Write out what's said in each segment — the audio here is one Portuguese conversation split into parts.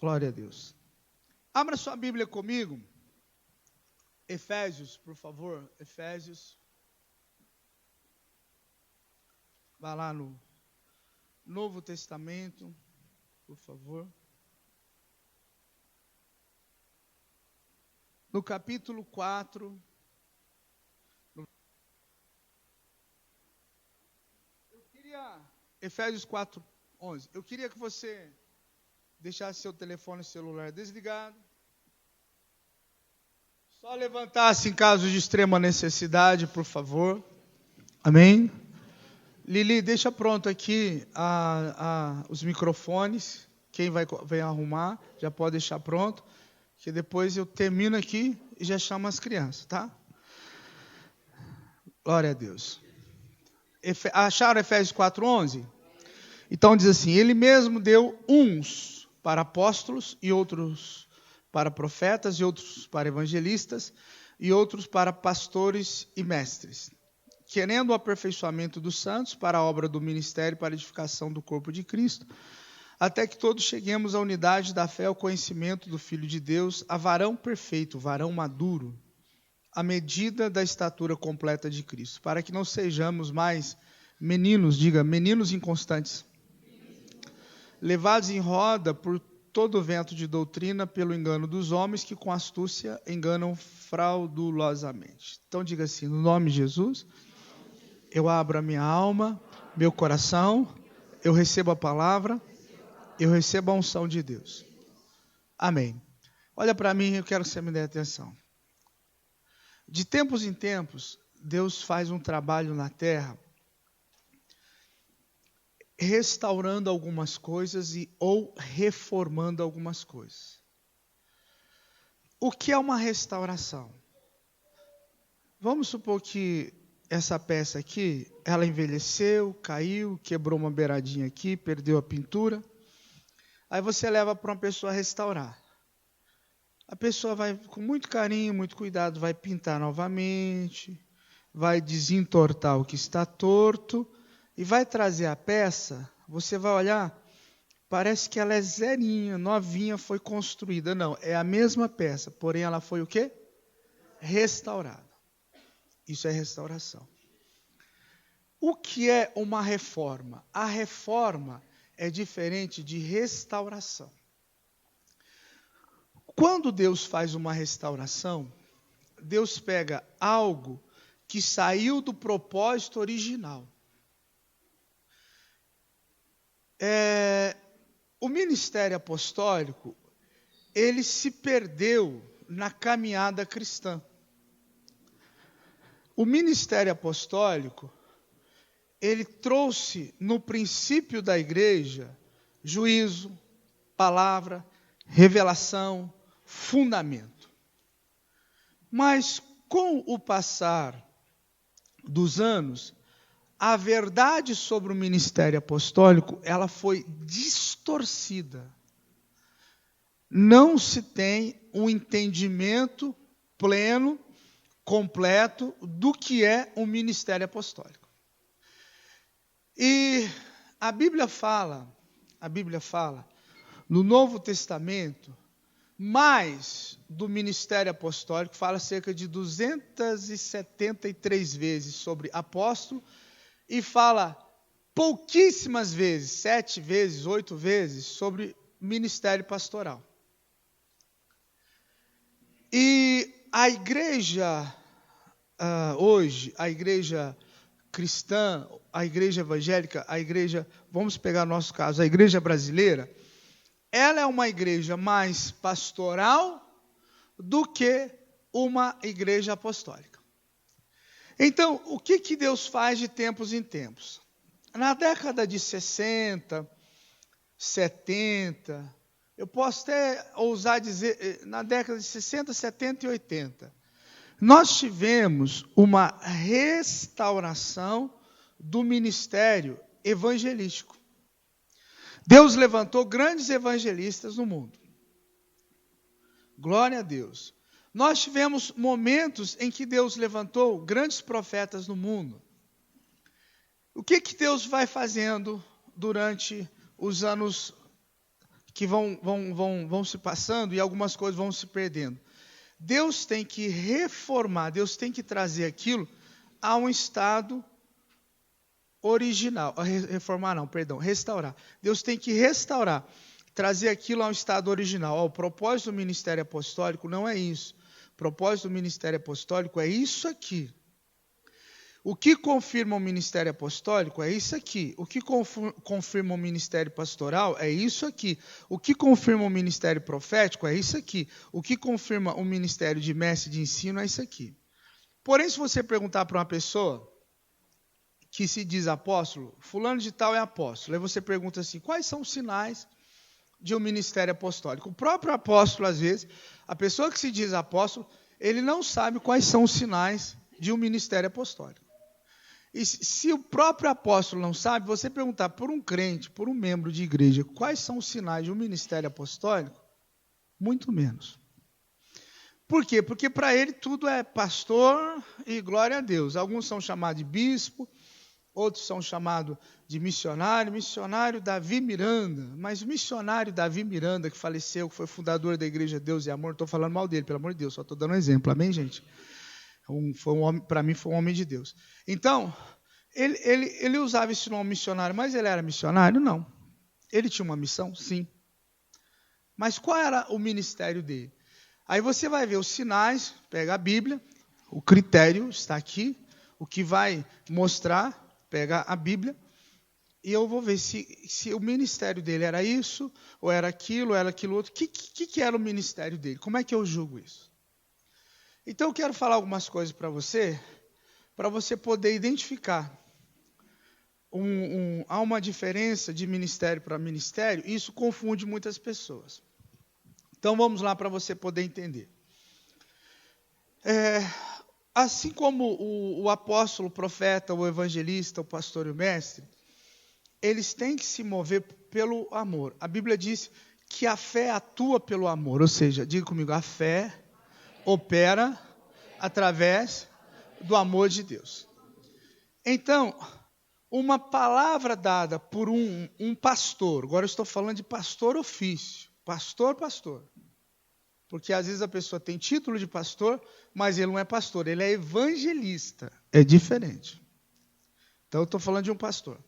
Glória a Deus. Abra sua Bíblia comigo. Efésios, por favor. Efésios. Vá lá no Novo Testamento, por favor. No capítulo 4. Efésios 4:11. Eu queria que você deixasse seu telefone celular desligado. Só levantasse em caso de extrema necessidade, por favor. Amém? Lili, deixa pronto aqui os microfones. Quem vai arrumar, já pode deixar pronto. Que depois eu termino aqui e já chamo as crianças, tá? Glória a Deus. Acharam Efésios 4:11? Então diz assim: Ele mesmo deu uns para apóstolos, e outros para profetas, e outros para evangelistas, e outros para pastores e mestres, querendo o aperfeiçoamento dos santos para a obra do ministério, para a edificação do corpo de Cristo, até que todos cheguemos à unidade da fé, ao conhecimento do Filho de Deus, a varão perfeito, varão maduro, à medida da estatura completa de Cristo, para que não sejamos mais meninos, diga, meninos inconstantes, levados em roda por todo o vento de doutrina, pelo engano dos homens que com astúcia enganam fraudulosamente. Então diga assim: no nome de Jesus, eu abro a minha alma, meu coração, eu recebo a palavra, eu recebo a unção de Deus. Amém. Olha para mim, eu quero que você me dê atenção. De tempos em tempos, Deus faz um trabalho na terra, restaurando algumas coisas ou reformando algumas coisas. O que é uma restauração? Vamos supor que essa peça aqui, ela envelheceu, caiu, quebrou uma beiradinha aqui, perdeu a pintura. Aí você leva para uma pessoa restaurar. A pessoa vai, com muito carinho, muito cuidado, vai pintar novamente, vai desentortar o que está torto, e vai trazer a peça, você vai olhar, parece que ela é zerinha, novinha, foi construída. Não, é a mesma peça, porém ela foi o quê? Restaurada. Isso é restauração. O que é uma reforma? A reforma é diferente de restauração. Quando Deus faz uma restauração, Deus pega algo que saiu do propósito original. O ministério apostólico, ele se perdeu na caminhada cristã. O ministério apostólico, ele trouxe no princípio da igreja juízo, palavra, revelação, fundamento. Mas com o passar dos anos, a verdade sobre o ministério apostólico, ela foi distorcida. Não se tem um entendimento pleno, completo, do que é o ministério apostólico. E a Bíblia fala, no Novo Testamento, mais do ministério apostólico, fala cerca de 273 vezes sobre apóstolo, e fala pouquíssimas vezes, 7 vezes, 8 vezes, sobre ministério pastoral. E a igreja, hoje, a igreja cristã, a igreja evangélica, vamos pegar o nosso caso, a igreja brasileira, ela é uma igreja mais pastoral do que uma igreja apostólica. Então, o que Deus faz de tempos em tempos? Na década de 60, 70, eu posso até ousar dizer, na década de 60, 70 e 80, nós tivemos uma restauração do ministério evangelístico. Deus levantou grandes evangelistas no mundo. Glória a Deus. Nós tivemos momentos em que Deus levantou grandes profetas no mundo. O que Deus vai fazendo durante os anos que vão se passando e algumas coisas vão se perdendo. Deus tem que reformar, Deus tem que trazer aquilo a um estado original. Restaurar. Deus tem que restaurar, trazer aquilo a um estado original. O propósito do ministério apostólico não é isso. O propósito do ministério apostólico é isso aqui. O que confirma o ministério apostólico é isso aqui. O que confirma o ministério pastoral é isso aqui. O que confirma o ministério profético é isso aqui. O que confirma o ministério de mestre de ensino é isso aqui. Porém, se você perguntar para uma pessoa que se diz apóstolo, fulano de tal é apóstolo, aí você pergunta assim, quais são os sinais de um ministério apostólico? O próprio apóstolo, às vezes, a pessoa que se diz apóstolo, ele não sabe quais são os sinais de um ministério apostólico. E se o próprio apóstolo não sabe, você perguntar por um crente, por um membro de igreja, quais são os sinais de um ministério apostólico? Muito menos. Por quê? Porque para ele tudo é pastor e glória a Deus. Alguns são chamados de bispo, outros são chamados de missionário Davi Miranda. Mas o missionário Davi Miranda, que faleceu, que foi fundador da Igreja Deus e Amor, não estou falando mal dele, pelo amor de Deus, só estou dando um exemplo, amém, gente? Para mim foi um homem de Deus. Então, ele usava esse nome missionário, mas ele era missionário? Não. Ele tinha uma missão? Sim. Mas qual era o ministério dele? Aí você vai ver os sinais, pega a Bíblia, o critério está aqui, o que vai mostrar, pega a Bíblia, e eu vou ver se o ministério dele era isso, ou era aquilo outro. O que era o ministério dele? Como é que eu julgo isso? Então eu quero falar algumas coisas para você poder identificar. Há uma diferença de ministério para ministério, e isso confunde muitas pessoas. Então vamos lá para você poder entender. Assim como o apóstolo, o profeta, o evangelista, o pastor e o mestre, eles têm que se mover pelo amor. A Bíblia diz que a fé atua pelo amor, ou seja, diga comigo, a fé opera através do amor de Deus. Então, uma palavra dada por um pastor, agora eu estou falando de pastor ofício, pastor. Porque às vezes a pessoa tem título de pastor, mas ele não é pastor, ele é evangelista. É diferente. Então eu estou falando de um pastor.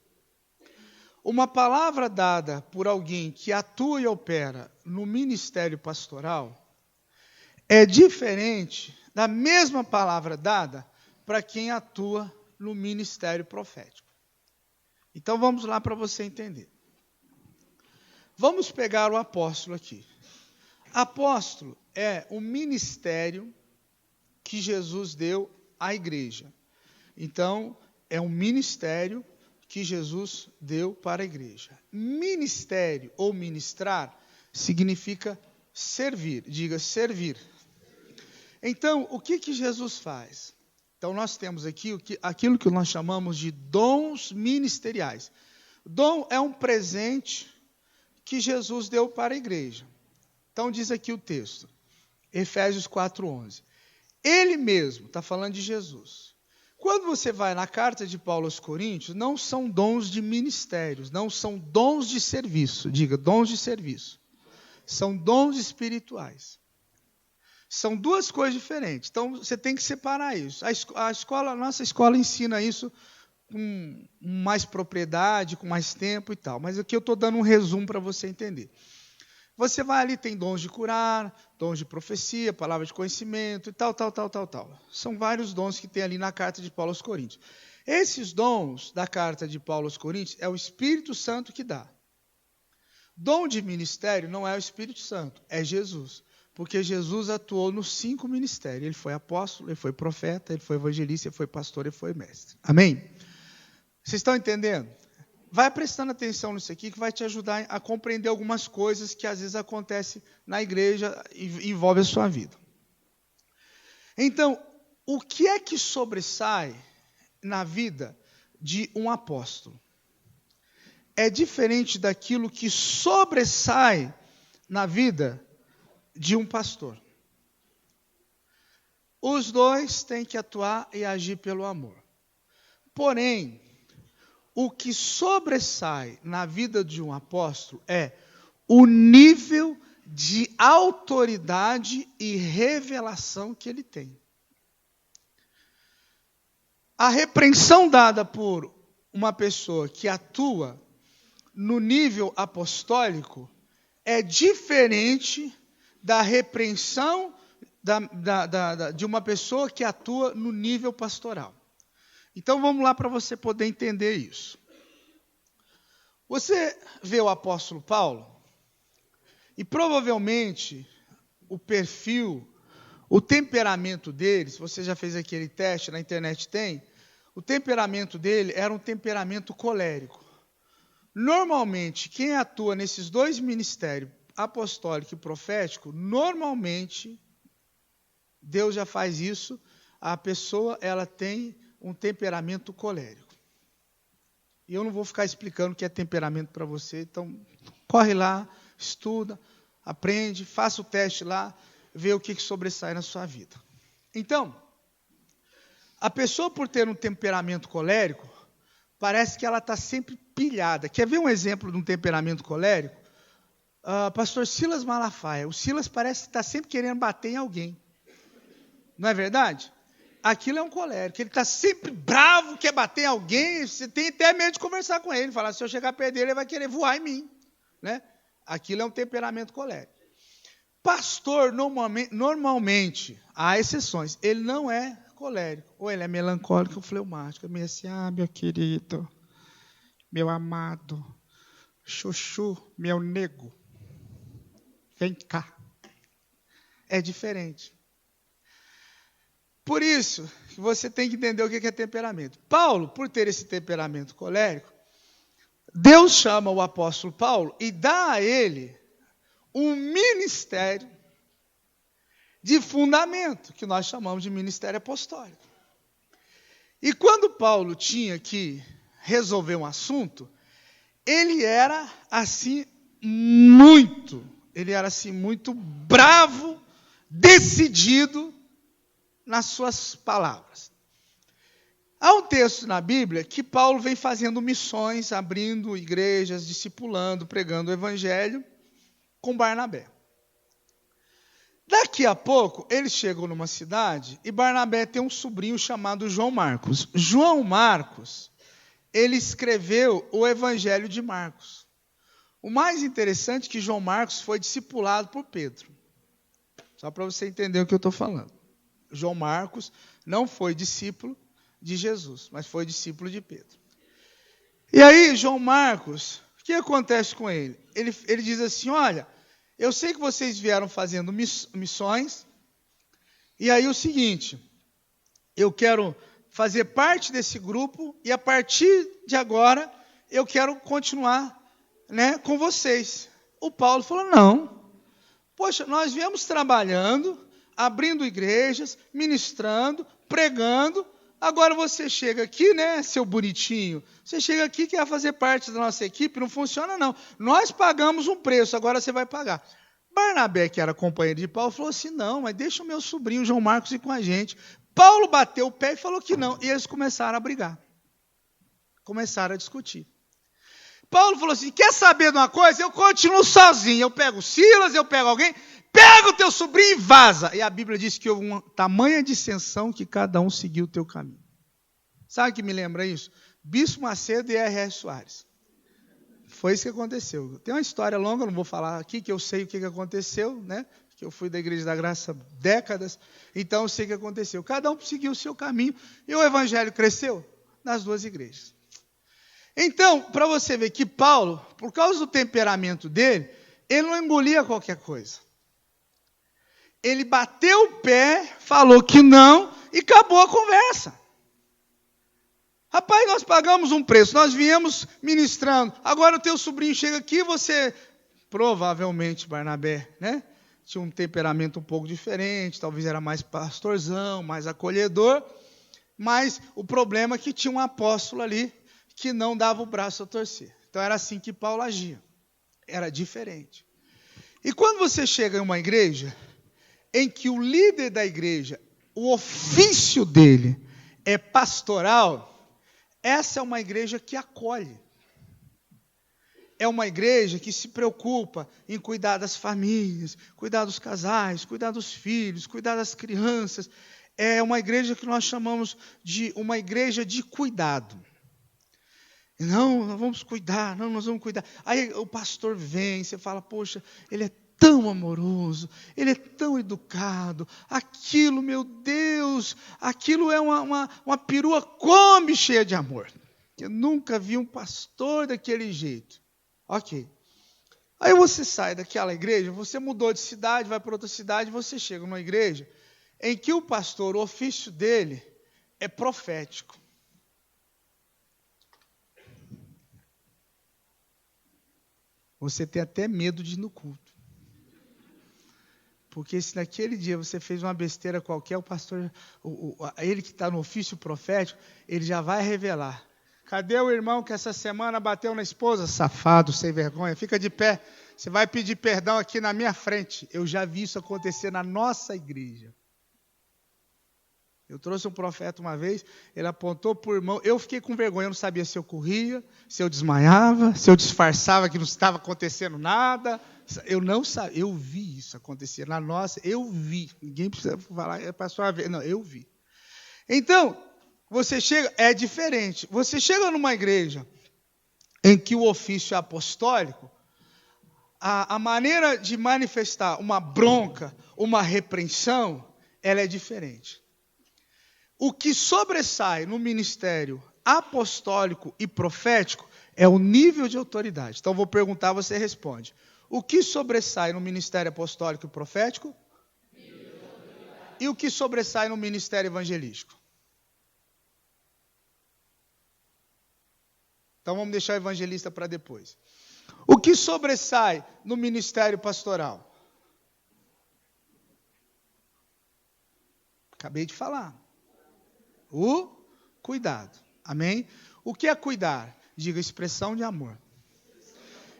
Uma palavra dada por alguém que atua e opera no ministério pastoral é diferente da mesma palavra dada para quem atua no ministério profético. Então vamos lá para você entender. Vamos pegar o apóstolo aqui. Apóstolo é o ministério que Jesus deu à igreja. Então, é um ministério que Jesus deu para a igreja. Ministério ou ministrar significa servir. Diga, servir. Então, o que Jesus faz? Então, nós temos aqui aquilo que nós chamamos de dons ministeriais. Dom é um presente que Jesus deu para a igreja. Então diz aqui o texto, Efésios 4:11. Ele mesmo, está falando de Jesus. Quando você vai na carta de Paulo aos Coríntios, não são dons de ministérios, não são dons de serviço. Diga, dons de serviço. São dons espirituais. São duas coisas diferentes. Então você tem que separar isso. A nossa escola ensina isso com mais propriedade, com mais tempo e tal. Mas aqui eu estou dando um resumo para você entender. Você vai ali, tem dons de curar, dons de profecia, palavra de conhecimento e tal. São vários dons que tem ali na carta de Paulo aos Coríntios. Esses dons da carta de Paulo aos Coríntios é o Espírito Santo que dá. Dom de ministério não é o Espírito Santo, é Jesus. Porque Jesus atuou nos 5 ministérios. Ele foi apóstolo, ele foi profeta, ele foi evangelista, ele foi pastor, ele foi mestre. Amém? Vocês estão entendendo? Vai prestando atenção nisso aqui que vai te ajudar a compreender algumas coisas que às vezes acontecem na igreja e envolvem a sua vida. Então, o que é que sobressai na vida de um apóstolo? É diferente daquilo que sobressai na vida de um pastor. Os dois têm que atuar e agir pelo amor. Porém, o que sobressai na vida de um apóstolo é o nível de autoridade e revelação que ele tem. A repreensão dada por uma pessoa que atua no nível apostólico é diferente da repreensão de uma pessoa que atua no nível pastoral. Então vamos lá para você poder entender isso. Você vê o apóstolo Paulo, e provavelmente o perfil, o temperamento dele, se você já fez aquele teste, na internet tem, o temperamento dele era um temperamento colérico. Normalmente, quem atua nesses dois ministérios, apostólico e profético, normalmente, Deus já faz isso, a pessoa ela tem um temperamento colérico. E eu não vou ficar explicando o que é temperamento para você, então corre lá, estuda, aprende, faça o teste lá, vê o que sobressai na sua vida. Então, a pessoa por ter um temperamento colérico, parece que ela está sempre pilhada. Quer ver um exemplo de um temperamento colérico? Pastor Silas Malafaia. O Silas parece que está sempre querendo bater em alguém. Não é verdade? Aquilo é um colérico. Ele está sempre bravo, quer bater em alguém. Você tem até medo de conversar com ele. Falar, se eu chegar perto dele, ele vai querer voar em mim. Né? Aquilo é um temperamento colérico. Pastor, normalmente, há exceções, ele não é colérico. Ou ele é melancólico ou fleumático. É meio assim, meu querido, meu amado, chuchu, meu nego, vem cá. É diferente. Por isso, você tem que entender o que é temperamento. Paulo, por ter esse temperamento colérico, Deus chama o apóstolo Paulo e dá a ele um ministério de fundamento, que nós chamamos de ministério apostólico. E quando Paulo tinha que resolver um assunto, ele era assim muito bravo, decidido nas suas palavras. Há um texto na Bíblia que Paulo vem fazendo missões, abrindo igrejas, discipulando, pregando o evangelho com Barnabé. Daqui a pouco, eles chegam numa cidade e Barnabé tem um sobrinho chamado João Marcos. João Marcos, ele escreveu o Evangelho de Marcos. O mais interessante é que João Marcos foi discipulado por Pedro. Só para você entender o que eu estou falando. João Marcos não foi discípulo de Jesus, mas foi discípulo de Pedro. E aí, João Marcos, o que acontece com ele? Ele diz assim, olha, eu sei que vocês vieram fazendo missões, e aí o seguinte, eu quero fazer parte desse grupo, e a partir de agora, eu quero continuar, com vocês. O Paulo falou, não, poxa, nós viemos trabalhando, abrindo igrejas, ministrando, pregando, agora você chega aqui, seu bonitinho, você chega aqui e quer fazer parte da nossa equipe, não funciona não. Nós pagamos um preço, agora você vai pagar. Barnabé, que era companheiro de Paulo, falou assim, não, mas deixa o meu sobrinho João Marcos ir com a gente. Paulo bateu o pé e falou que não, e eles começaram a brigar. Começaram a discutir. Paulo falou assim, quer saber de uma coisa? Eu continuo sozinho, eu pego Silas, eu pego alguém, pega o teu sobrinho e vaza. E a Bíblia diz que houve uma tamanha dissensão que cada um seguiu o teu caminho. Sabe o que me lembra isso? Bispo Macedo e R.R. Soares. Foi isso que aconteceu. Tem uma história longa, não vou falar aqui, que eu sei o que aconteceu, que eu fui da Igreja da Graça décadas, então eu sei o que aconteceu. Cada um seguiu o seu caminho e o evangelho cresceu nas duas igrejas. Então, para você ver que Paulo, por causa do temperamento dele, ele não engolia qualquer coisa. Ele bateu o pé, falou que não e acabou a conversa. Rapaz, nós pagamos um preço, nós viemos ministrando, agora o teu sobrinho chega aqui, você, provavelmente Barnabé, tinha um temperamento um pouco diferente, talvez era mais pastorzão, mais acolhedor, mas o problema é que tinha um apóstolo ali que não dava o braço a torcer. Então era assim que Paulo agia, era diferente. E quando você chega em uma igreja, em que o líder da igreja, o ofício dele é pastoral, essa é uma igreja que acolhe. é uma igreja que se preocupa em cuidar das famílias, cuidar dos casais, cuidar dos filhos, cuidar das crianças. É uma igreja que nós chamamos de uma igreja de cuidado. Não, nós vamos cuidar, não, nós vamos cuidar. Aí o pastor vem, você fala, poxa, ele é tão amoroso, ele é tão educado, aquilo, meu Deus, aquilo é uma perua come cheia de amor. Eu nunca vi um pastor daquele jeito. Ok. Aí você sai daquela igreja, você mudou de cidade, vai para outra cidade, você chega numa igreja em que o pastor, o ofício dele é profético. Você tem até medo de ir no culto. Porque se naquele dia você fez uma besteira qualquer, o pastor, ele que está no ofício profético, ele já vai revelar. Cadê o irmão que essa semana bateu na esposa? Safado, sem vergonha, fica de pé. Você vai pedir perdão aqui na minha frente. Eu já vi isso acontecer na nossa igreja. Eu trouxe um profeta uma vez, ele apontou para o irmão, eu fiquei com vergonha, eu não sabia se eu corria, se eu desmaiava, se eu disfarçava que não estava acontecendo nada. Eu não sabia, eu vi isso acontecer na nossa, eu vi. Ninguém precisa falar, é pastor a ver, não, eu vi. Então, você chega, é diferente. Você chega numa igreja em que o ofício é apostólico, a maneira de manifestar uma bronca, uma repreensão, ela é diferente. O que sobressai no ministério apostólico e profético é o nível de autoridade. Então, vou perguntar, você responde. O que sobressai no ministério apostólico e profético? E o que sobressai no ministério evangelístico? Então, vamos deixar o evangelista para depois. O que sobressai no ministério pastoral? Acabei de falar. O cuidado. Amém? O que é cuidar? Diga, expressão de amor.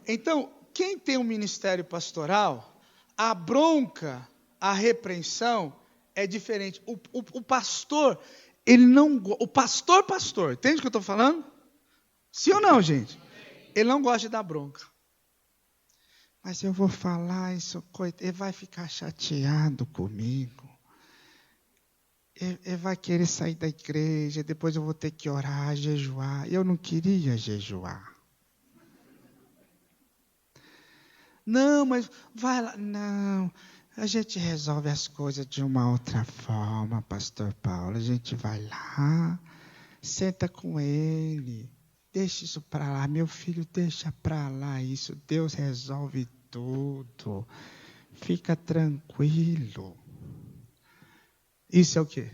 Então, quem tem um ministério pastoral, a bronca, a repreensão é diferente. O pastor, ele não... O pastor, entende o que eu estou falando? Sim ou não, gente? Ele não gosta de dar bronca. Mas eu vou falar isso, ele vai ficar chateado comigo. Ele vai querer sair da igreja, depois eu vou ter que orar, jejuar. Eu não queria jejuar. Não, mas vai lá. Não, a gente resolve as coisas de uma outra forma, pastor Paulo. A gente vai lá, senta com ele, deixa isso para lá. Meu filho, deixa para lá isso. Deus resolve tudo. Fica tranquilo. Isso é o quê?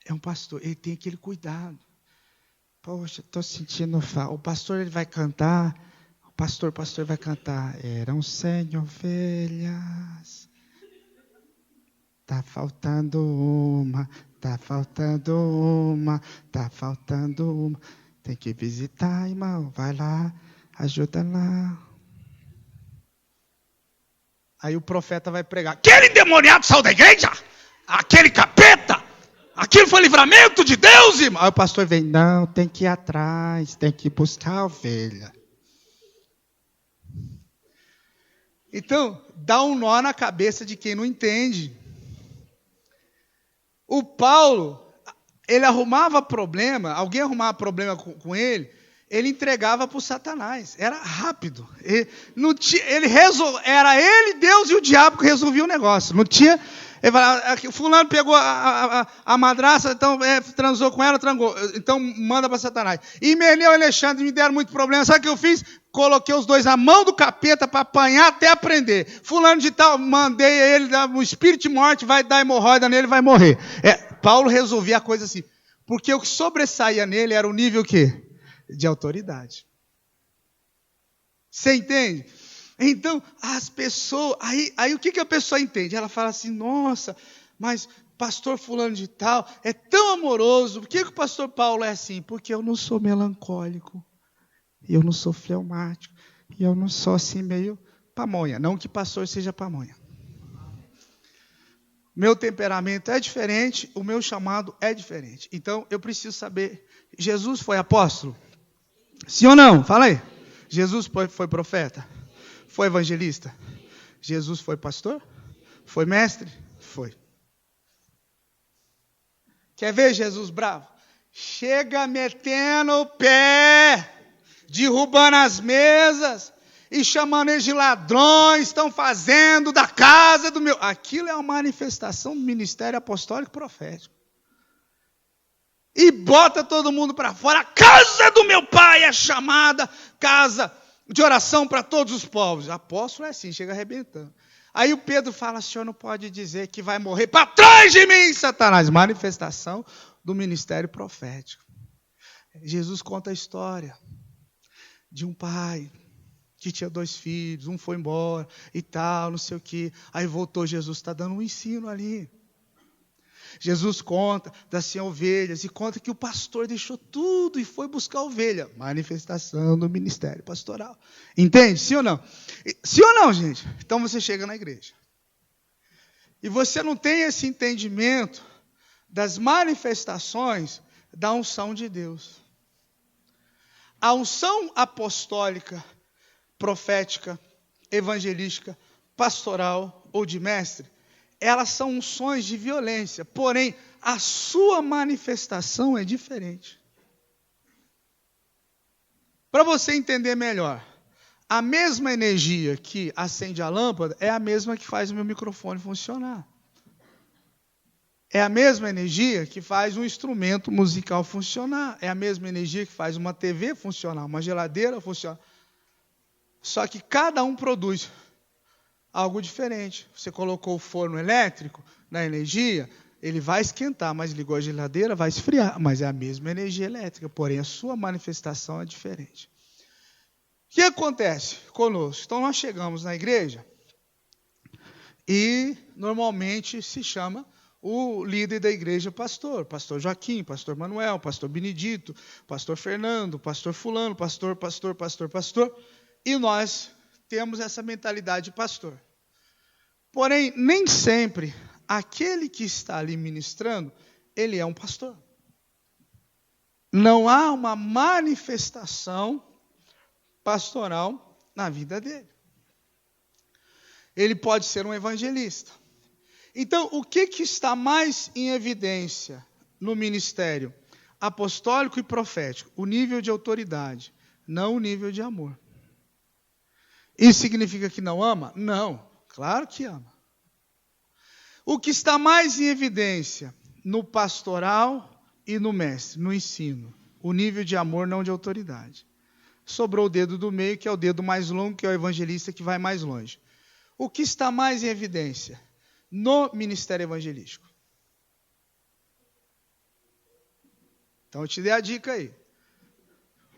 É um pastor, ele tem aquele cuidado. Poxa, estou sentindo falta. O pastor ele vai cantar, o pastor vai cantar. Eram 100 ovelhas. Tá faltando uma, tá faltando uma, tá faltando uma. Tem que visitar, irmão. Vai lá, ajuda lá. Aí o profeta vai pregar. Aquele endemoniado saiu da igreja? Aquele capeta? Aquilo foi livramento de Deus, irmão. Aí o pastor vem, não, tem que ir atrás, tem que buscar a ovelha. Então, dá um nó na cabeça de quem não entende. O Paulo, ele arrumava problema, alguém arrumava problema com ele, ele entregava para o Satanás. Era rápido. Era ele, Deus e o diabo que resolviam o negócio. Não tinha... Ele falava, fulano pegou a madraça, então transou com ela, então manda para Satanás. E Meneu e Alexandre me deram muito problema. Sabe o que eu fiz? Coloquei os dois na mão do capeta para apanhar até aprender. Fulano de tal, mandei ele, um espírito de morte, vai dar hemorroida nele, vai morrer. Paulo resolvia a coisa assim. Porque o que sobressaía nele era o nível o quê? De autoridade. Você entende? Então, as pessoas... Aí o que a pessoa entende? Ela fala assim, nossa, mas pastor fulano de tal é tão amoroso. Por que o pastor Paulo é assim? Porque eu não sou melancólico. Eu não sou fleumático. E eu não sou assim meio pamonha. Não que pastor seja pamonha. Meu temperamento é diferente, o meu chamado é diferente. Então, eu preciso saber, Jesus foi apóstolo? Sim ou não? Fala aí. Jesus foi profeta? Foi evangelista? Jesus foi pastor? Foi mestre? Foi. Quer ver Jesus bravo? Chega metendo o pé, derrubando as mesas e chamando eles de ladrões, estão fazendo da casa do meu... Aquilo é uma manifestação do ministério apostólico profético. E bota todo mundo para fora. A casa do meu pai é chamada casa de oração para todos os povos. Apóstolo é assim, chega arrebentando. Aí o Pedro fala, o senhor não pode dizer que vai morrer para trás de mim, Satanás. Manifestação do ministério profético. Jesus conta a história de um pai que tinha 2 filhos, um foi embora e tal, não sei o quê. Aí voltou, Jesus está dando um ensino ali. Jesus conta das 100 ovelhas e conta que o pastor deixou tudo e foi buscar a ovelha. Manifestação do ministério pastoral. Entende? Sim ou não? Sim ou não, gente? Então você chega na igreja. E você não tem esse entendimento das manifestações da unção de Deus. A unção apostólica, profética, evangelística, pastoral ou de mestre, elas são unções de violência, porém, a sua manifestação é diferente. Para você entender melhor, a mesma energia que acende a lâmpada é a mesma que faz o meu microfone funcionar. É a mesma energia que faz um instrumento musical funcionar. É a mesma energia que faz uma TV funcionar, uma geladeira funcionar. Só que cada um produz algo diferente. Você colocou o forno elétrico na energia, ele vai esquentar, mas ligou a geladeira, vai esfriar. Mas é a mesma energia elétrica, porém a sua manifestação é diferente. O que acontece conosco? Então nós chegamos na igreja e normalmente se chama o líder da igreja pastor. Pastor Joaquim, pastor Manuel, pastor Benedito, pastor Fernando, pastor fulano, pastor. E nós temos essa mentalidade de pastor. Porém, nem sempre aquele que está ali ministrando, ele é um pastor. Não há uma manifestação pastoral na vida dele. Ele pode ser um evangelista. Então, o que está mais em evidência no ministério apostólico e profético? O nível de autoridade, não o nível de amor. Isso significa que não ama? Não, claro que ama. O que está mais em evidência no pastoral e no mestre, no ensino? O nível de amor, não de autoridade. Sobrou o dedo do meio, que é o dedo mais longo, que é o evangelista que vai mais longe. O que está mais em evidência no ministério evangelístico? Então eu te dei a dica aí.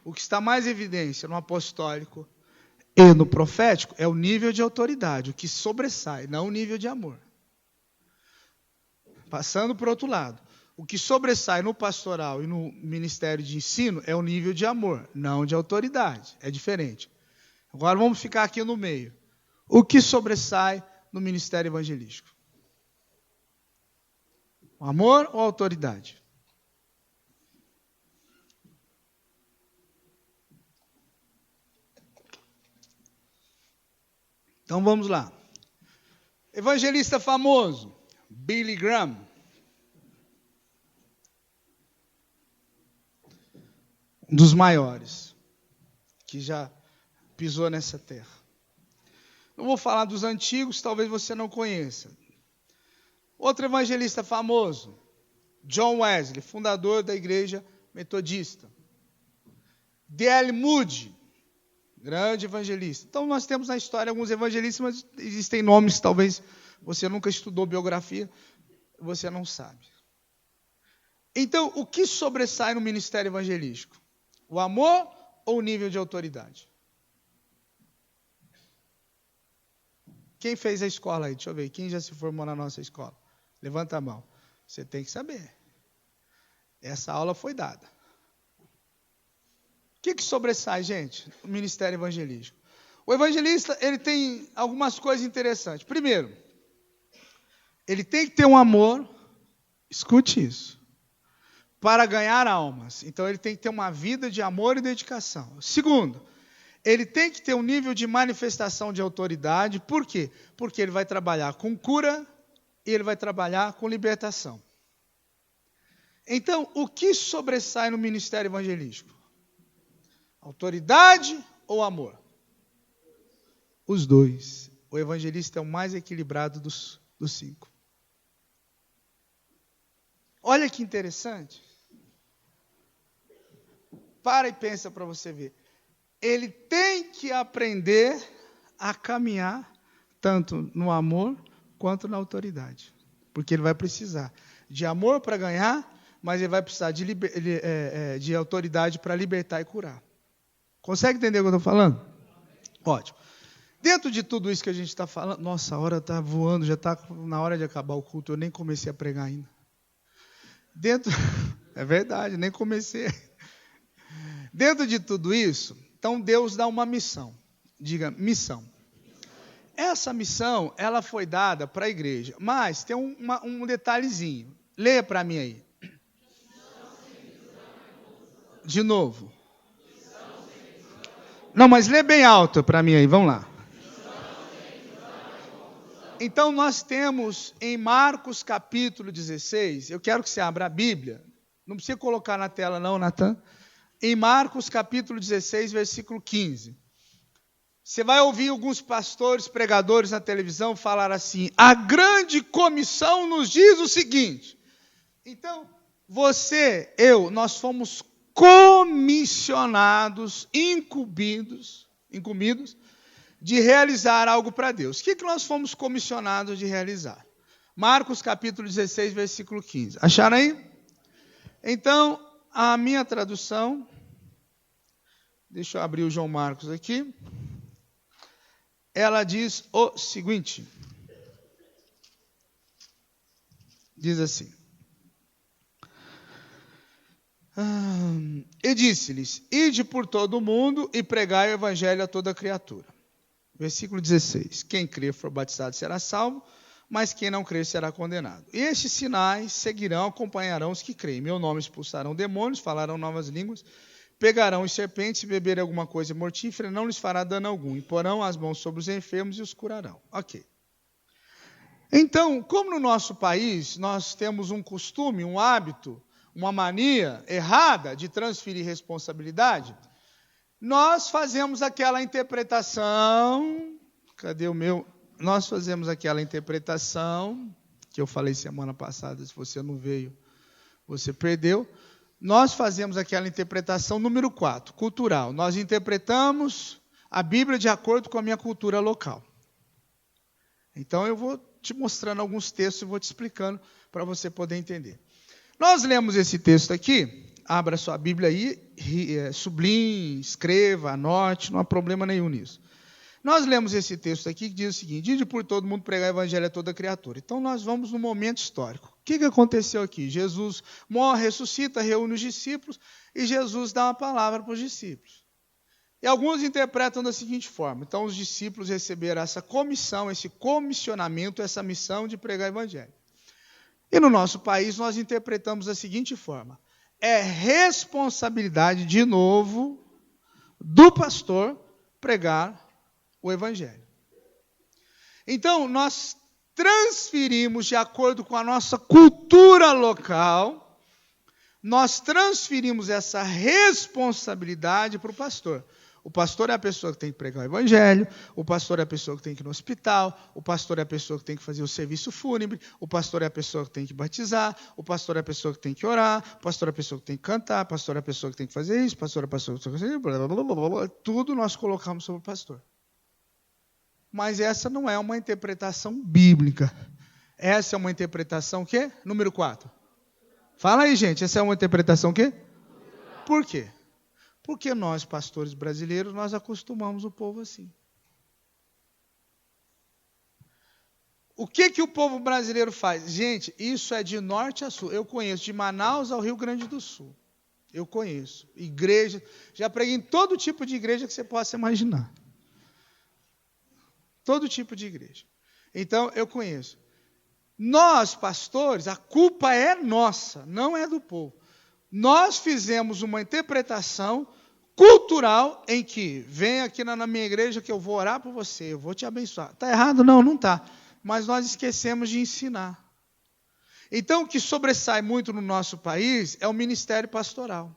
O que está mais em evidência no apostólico e no profético é o nível de autoridade, o que sobressai, não o nível de amor. Passando para o outro lado, o que sobressai no pastoral e no ministério de ensino é o nível de amor, não de autoridade, é diferente. Agora vamos ficar aqui no meio. O que sobressai no ministério evangelístico? O amor ou a autoridade? Então vamos lá. Evangelista famoso, Billy Graham. Um dos maiores que já pisou nessa terra. Não vou falar dos antigos, talvez você não conheça. Outro evangelista famoso, John Wesley, fundador da igreja metodista. D.L. Moody, grande evangelista. Então nós temos na história alguns evangelistas, mas existem nomes que talvez você nunca estudou biografia, você não sabe. Então, o que sobressai no ministério evangelístico? O amor ou o nível de autoridade? Quem fez a escola aí? Deixa eu ver. Quem já se formou na nossa escola? Levanta a mão. Você tem que saber. Essa aula foi dada. O que sobressai, gente, no ministério evangelístico? O evangelista, ele tem algumas coisas interessantes. Primeiro, ele tem que ter um amor, escute isso, para ganhar almas. Então, ele tem que ter uma vida de amor e dedicação. Segundo, ele tem que ter um nível de manifestação de autoridade. Por quê? Porque ele vai trabalhar com cura e ele vai trabalhar com libertação. Então, o que sobressai no ministério evangelístico? Autoridade ou amor? Os dois. O evangelista é o mais equilibrado dos 5. Olha que interessante. Para e pensa para você ver. Ele tem que aprender a caminhar tanto no amor quanto na autoridade. Porque ele vai precisar de amor para ganhar, mas ele vai precisar de autoridade para libertar e curar. Consegue entender o que eu estou falando? Ótimo. Dentro de tudo isso que a gente está falando, nossa, a hora está voando, já está na hora de acabar o culto, eu nem comecei a pregar ainda. É verdade, nem comecei. Dentro de tudo isso, então Deus dá uma missão. Diga, missão. Essa missão, ela foi dada para a igreja, mas tem um detalhezinho. Leia para mim aí. De novo. Não, mas lê bem alto para mim aí, vamos lá. Então nós temos em Marcos capítulo 16, eu quero que você abra a Bíblia, não precisa colocar na tela não, Natan. Em Marcos capítulo 16, versículo 15. Você vai ouvir alguns pastores, pregadores na televisão falar assim, a grande comissão nos diz o seguinte. Então, você, eu, nós fomos comissionados, incumbidos de realizar algo para Deus. O que nós fomos comissionados de realizar? Marcos capítulo 16, versículo 15. Acharam aí? Então, a minha tradução, deixa eu abrir o João Marcos aqui, ela diz o seguinte, diz assim, e disse-lhes, ide por todo o mundo e pregai o evangelho a toda criatura. Versículo 16, quem crer for batizado será salvo, mas quem não crer será condenado. E estes sinais seguirão, acompanharão os que creem. Meu nome expulsarão demônios, falarão novas línguas, pegarão os serpentes, se beberem alguma coisa mortífera, não lhes fará dano algum. E porão as mãos sobre os enfermos e os curarão. Ok. Então, como no nosso país nós temos um costume, um hábito, uma mania errada de transferir responsabilidade, nós fazemos aquela interpretação, nós fazemos aquela interpretação, que eu falei semana passada, se você não veio, você perdeu. Nós fazemos aquela interpretação número 4, cultural. Nós interpretamos a Bíblia de acordo com a minha cultura local. Então eu vou te mostrando alguns textos e vou te explicando para você poder entender. Nós lemos esse texto aqui, abra sua Bíblia aí, sublinhe, escreva, anote, não há problema nenhum nisso. Nós lemos esse texto aqui que diz o seguinte, ide por todo mundo pregar o evangelho a toda criatura. Então nós vamos no momento histórico. O que aconteceu aqui? Jesus morre, ressuscita, reúne os discípulos e Jesus dá uma palavra para os discípulos. E alguns interpretam da seguinte forma, então os discípulos receberam essa comissão, esse comissionamento, essa missão de pregar o evangelho. E no nosso país nós interpretamos da seguinte forma, é responsabilidade, de novo, do pastor pregar o evangelho. Então, nós transferimos, de acordo com a nossa cultura local, nós transferimos essa responsabilidade para o pastor. O pastor é a pessoa que tem que pregar o evangelho, o pastor é a pessoa que tem que ir no hospital, o pastor é a pessoa que tem que fazer o serviço fúnebre, o pastor é a pessoa que tem que batizar, o pastor é a pessoa que tem que orar, o pastor é a pessoa que tem que cantar, o pastor é a pessoa que tem que fazer isso, o pastor é a pessoa que tem que fazer isso, blá, blá, blá, blá, blá, tudo nós colocamos sobre o pastor. Mas essa não é uma interpretação bíblica. Essa é uma interpretação o quê? Número 4. Fala aí, gente, essa é uma interpretação o quê? Por quê? Porque nós, pastores brasileiros, nós acostumamos o povo assim. O que o povo brasileiro faz? Gente, isso é de norte a sul. Eu conheço de Manaus ao Rio Grande do Sul. Eu conheço. Igreja, já preguei em todo tipo de igreja que você possa imaginar. Todo tipo de igreja. Então, eu conheço. Nós, pastores, a culpa é nossa, não é do povo. Nós fizemos uma interpretação cultural em que vem aqui na minha igreja que eu vou orar por você, eu vou te abençoar. Está errado? Não, não está. Mas nós esquecemos de ensinar. Então, o que sobressai muito no nosso país é o ministério pastoral.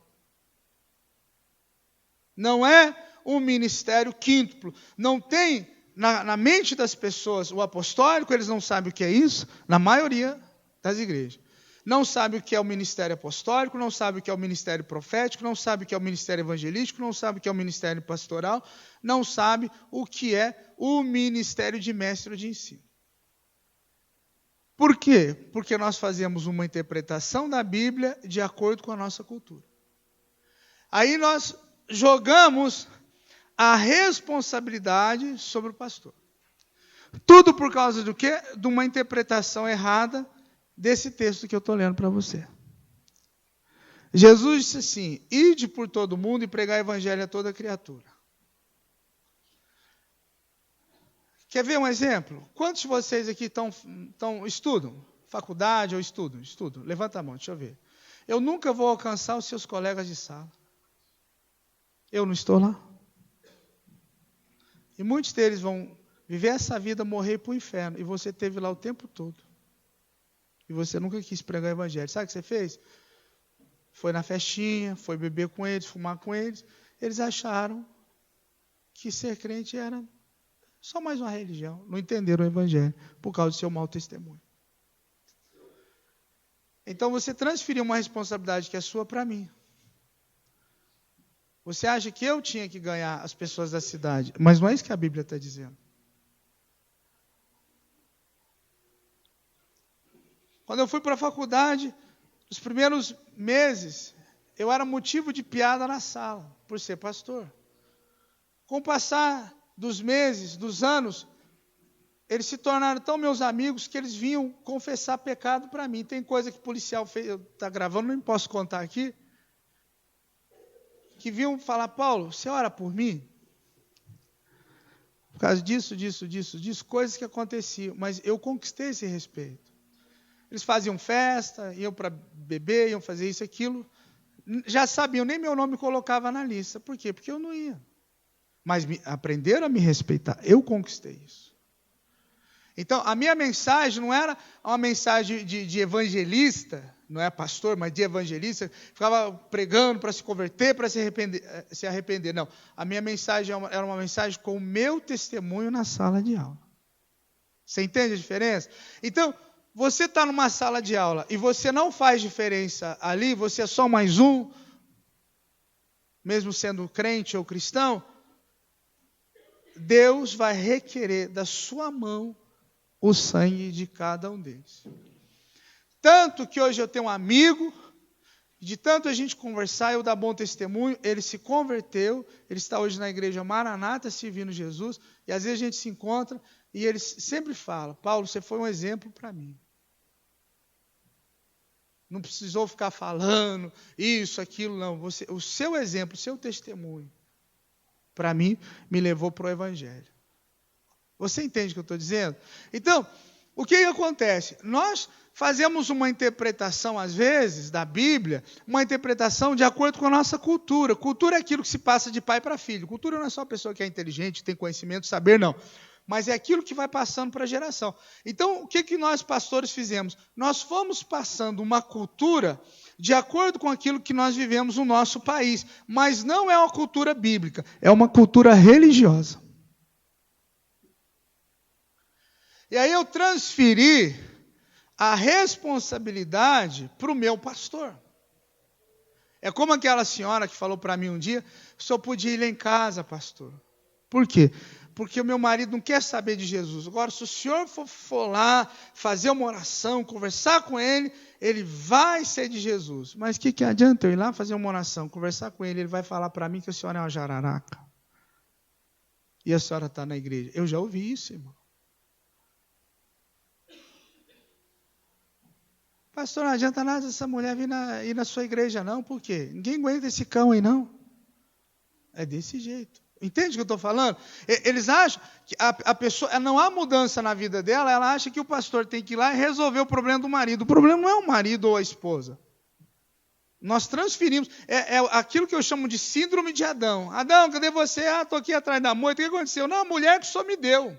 Não é um ministério quíntuplo. Não tem na mente das pessoas o apostólico, eles não sabem o que é isso, na maioria das igrejas. Não sabe o que é o ministério apostólico, não sabe o que é o ministério profético, não sabe o que é o ministério evangelístico, não sabe o que é o ministério pastoral, não sabe o que é o ministério de mestre de ensino. Por quê? Porque nós fazemos uma interpretação da Bíblia de acordo com a nossa cultura. Aí nós jogamos a responsabilidade sobre o pastor. Tudo por causa do quê? De uma interpretação errada desse texto que eu estou lendo para você. Jesus disse assim: ide por todo mundo e pregar o evangelho a toda criatura. Quer ver um exemplo? Quantos de vocês aqui estudam? Faculdade ou estudam? Estudam. Levanta a mão, deixa eu ver. Eu nunca vou alcançar os seus colegas de sala. Eu não estou lá. E muitos deles vão viver essa vida, morrer para o inferno. E você esteve lá o tempo todo. E você nunca quis pregar o evangelho. Sabe o que você fez? Foi na festinha, foi beber com eles, fumar com eles. Eles acharam que ser crente era só mais uma religião. Não entenderam o evangelho por causa do seu mau testemunho. Então você transferiu uma responsabilidade que é sua para mim. Você acha que eu tinha que ganhar as pessoas da cidade, mas não é isso que a Bíblia está dizendo. Quando eu fui para a faculdade, nos primeiros meses, eu era motivo de piada na sala, por ser pastor. Com o passar dos meses, dos anos, eles se tornaram tão meus amigos que eles vinham confessar pecado para mim. Tem coisa que o policial está gravando, não posso contar aqui, que vinham falar: Paulo, você ora por mim? Por causa disso, coisas que aconteciam, mas eu conquistei esse respeito. Eles faziam festa, iam para beber, iam fazer isso, aquilo. Já sabiam, nem meu nome colocava na lista. Por quê? Porque eu não ia. Mas aprenderam a me respeitar. Eu conquistei isso. Então, a minha mensagem não era uma mensagem de evangelista, não é pastor, mas de evangelista, ficava pregando para se converter, para se arrepender. Não, a minha mensagem era uma mensagem com o meu testemunho na sala de aula. Você entende a diferença? Então, você está numa sala de aula e você não faz diferença ali, você é só mais um, mesmo sendo crente ou cristão, Deus vai requerer da sua mão o sangue de cada um deles. Tanto que hoje eu tenho um amigo, de tanto a gente conversar, eu dar bom testemunho, ele se converteu, ele está hoje na igreja Maranata, servindo Jesus, e às vezes a gente se encontra, e ele sempre fala: Paulo, você foi um exemplo para mim. Não precisou ficar falando isso, aquilo, não. O seu exemplo, o seu testemunho, para mim, me levou para o evangelho. Você entende o que eu estou dizendo? Então, o que acontece? Nós fazemos uma interpretação, às vezes, da Bíblia, uma interpretação de acordo com a nossa cultura. Cultura é aquilo que se passa de pai para filho. Cultura não é só a pessoa que é inteligente, tem conhecimento, saber, não. Mas é aquilo que vai passando para a geração. Então, o que nós, pastores, fizemos? Nós fomos passando uma cultura de acordo com aquilo que nós vivemos no nosso país. Mas não é uma cultura bíblica, é uma cultura religiosa. E aí eu transferi a responsabilidade para o meu pastor. É como aquela senhora que falou para mim um dia: o senhor podia ir lá em casa, pastor. Por quê? Porque o meu marido não quer saber de Jesus. Agora, se o senhor for lá fazer uma oração, conversar com ele, ele vai ser de Jesus. Mas o que adianta eu ir lá fazer uma oração, conversar com ele vai falar para mim que a senhora é uma jararaca. E a senhora está na igreja. Eu já ouvi isso, irmão. Pastor, não adianta nada essa mulher ir na sua igreja, não. Por quê? Ninguém aguenta esse cão aí, não. É desse jeito. Entende o que eu estou falando? Eles acham que a pessoa, não há mudança na vida dela, ela acha que o pastor tem que ir lá e resolver o problema do marido. O problema não é o marido ou a esposa. Nós transferimos. É aquilo que eu chamo de síndrome de Adão. Adão, cadê você? Estou aqui atrás da moita. O que aconteceu? Não, a mulher que o Senhor me deu.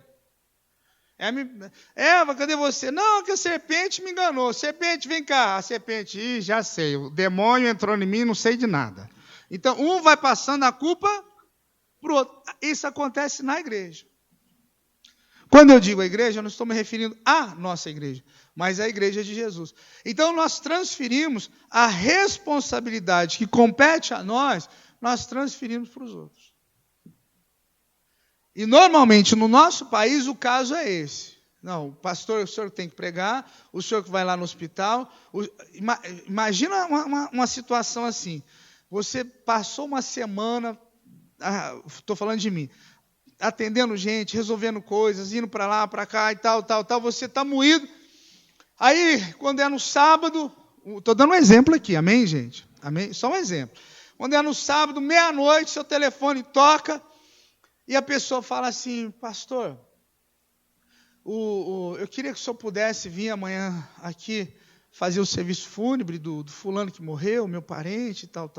Eva, cadê você? Não, que a serpente me enganou. Serpente, vem cá. A serpente, já sei. O demônio entrou em mim, não sei de nada. Então, um vai passando a culpa para o outro. Isso acontece na igreja. Quando eu digo a igreja, eu não estou me referindo à nossa igreja, mas à igreja de Jesus. Então, nós transferimos a responsabilidade que compete a nós transferimos para os outros. E, normalmente, no nosso país, o caso é esse. Não, pastor, o senhor tem que pregar, o senhor que vai lá no hospital. Imagina uma situação assim. Você passou uma semana, estou falando de mim, atendendo gente, resolvendo coisas, indo para lá, para cá e tal, você está moído. Aí, quando é no sábado, estou dando um exemplo aqui, amém, gente? Amém? Só um exemplo. Quando é no sábado, meia-noite, seu telefone toca e a pessoa fala assim, pastor, eu queria que o senhor pudesse vir amanhã aqui fazer o serviço fúnebre do fulano que morreu, meu parente, tal.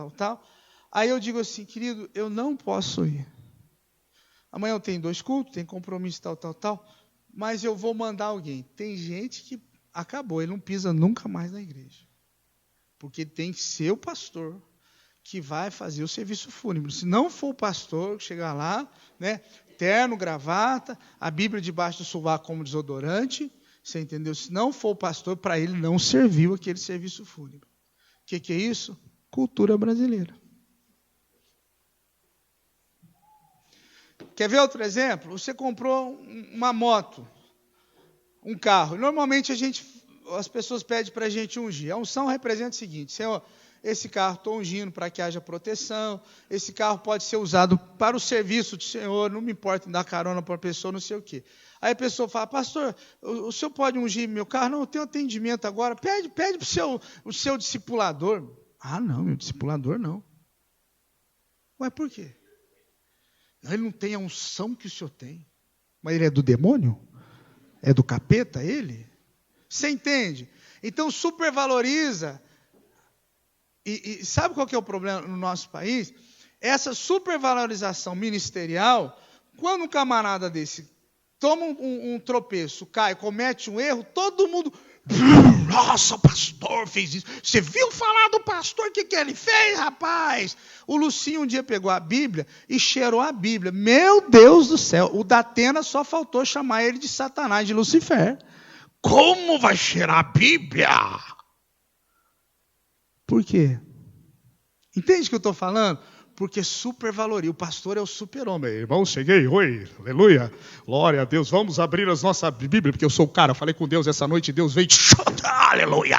Aí eu digo assim, querido, eu não posso ir. Amanhã eu tenho 2 cultos, tem compromisso, tal, mas eu vou mandar alguém. Tem gente que acabou, ele não pisa nunca mais na igreja. Porque tem que ser o pastor que vai fazer o serviço fúnebre. Se não for o pastor, chegar lá, né, terno, gravata, a Bíblia debaixo do sovaco como desodorante, você entendeu? Se não for o pastor, para ele não serviu aquele serviço fúnebre. O que é isso? Cultura brasileira. Quer ver outro exemplo? Você comprou uma moto, um carro. Normalmente as pessoas pedem para a gente ungir. A unção representa o seguinte, Senhor, esse carro estou ungindo para que haja proteção, esse carro pode ser usado para o serviço do Senhor, não me importa em dar carona para a pessoa, não sei o quê. Aí a pessoa fala, pastor, o senhor pode ungir meu carro? Não, eu tenho atendimento agora. Pede para o seu discipulador. Ah, não, meu discipulador não. Ué, por quê? Ele não tem a unção que o senhor tem. Mas ele é do demônio? É do capeta ele? Você entende? Então supervaloriza. E sabe qual que é o problema no nosso país? Essa supervalorização ministerial, quando um camarada desse toma um tropeço, cai, comete um erro, todo mundo... Nossa, o pastor fez isso. Você viu falar do pastor? O que ele fez, rapaz? O Lucinho um dia pegou a Bíblia e cheirou a Bíblia. Meu Deus do céu. O Datena só faltou chamar ele de Satanás, de Lucifer. Como vai cheirar a Bíblia? Por quê? Entende o que eu estou falando? Porque supervaloria. O pastor é o super-homem. Irmão, cheguei, oi, aleluia. Glória a Deus, vamos abrir as nossas Bíblias, porque eu sou o cara, falei com Deus essa noite, Deus veio, aleluia.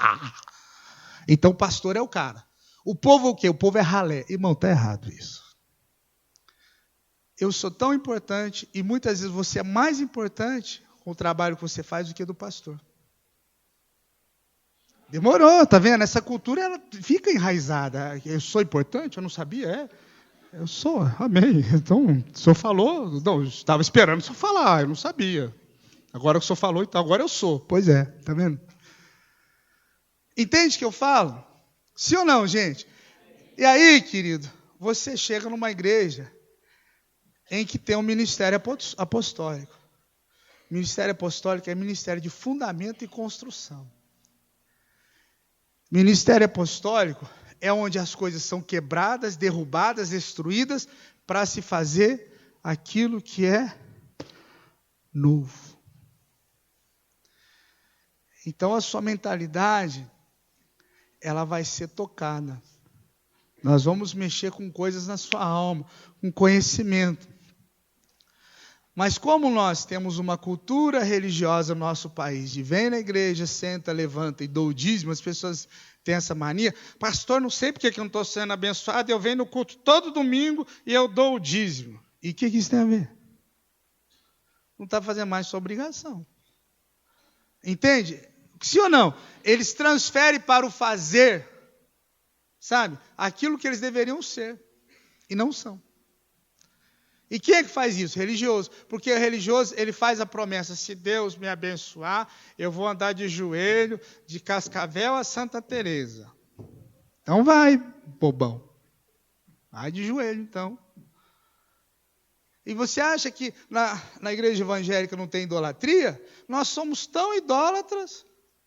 Então o pastor é o cara. O povo é o quê? O povo é ralé. Irmão, está errado isso. Eu sou tão importante e muitas vezes você é mais importante com o trabalho que você faz do que do pastor. Demorou, tá vendo? Essa cultura ela fica enraizada. Eu sou importante? Eu não sabia, Eu sou, amém. Então, o senhor falou, não, eu estava esperando o senhor falar, eu não sabia. Agora que o senhor falou, então agora eu sou. Pois é, tá vendo? Entende o que eu falo? Sim ou não, gente? E aí, querido, você chega numa igreja em que tem um ministério apostólico. Ministério apostólico é ministério de fundamento e construção. Ministério apostólico é onde as coisas são quebradas, derrubadas, destruídas, para se fazer aquilo que é novo. Então a sua mentalidade, ela vai ser tocada. Nós vamos mexer com coisas na sua alma, com conhecimento. Mas como nós temos uma cultura religiosa no nosso país, de vem na igreja, senta, levanta e dou o dízimo, as pessoas têm essa mania, pastor, não sei porque que eu não estou sendo abençoado, eu venho no culto todo domingo e eu dou o dízimo. E o que isso tem a ver? Não está fazendo mais sua obrigação. Entende? Sim ou não? Eles transferem para o fazer, sabe? Aquilo que eles deveriam ser e não são. E quem é que faz isso? Religioso. Porque o religioso, ele faz a promessa, se Deus me abençoar, eu vou andar de joelho, de Cascavel a Santa Teresa. Então vai, bobão. Vai de joelho, então. E você acha que na igreja evangélica não tem idolatria? Nós somos tão idólatras,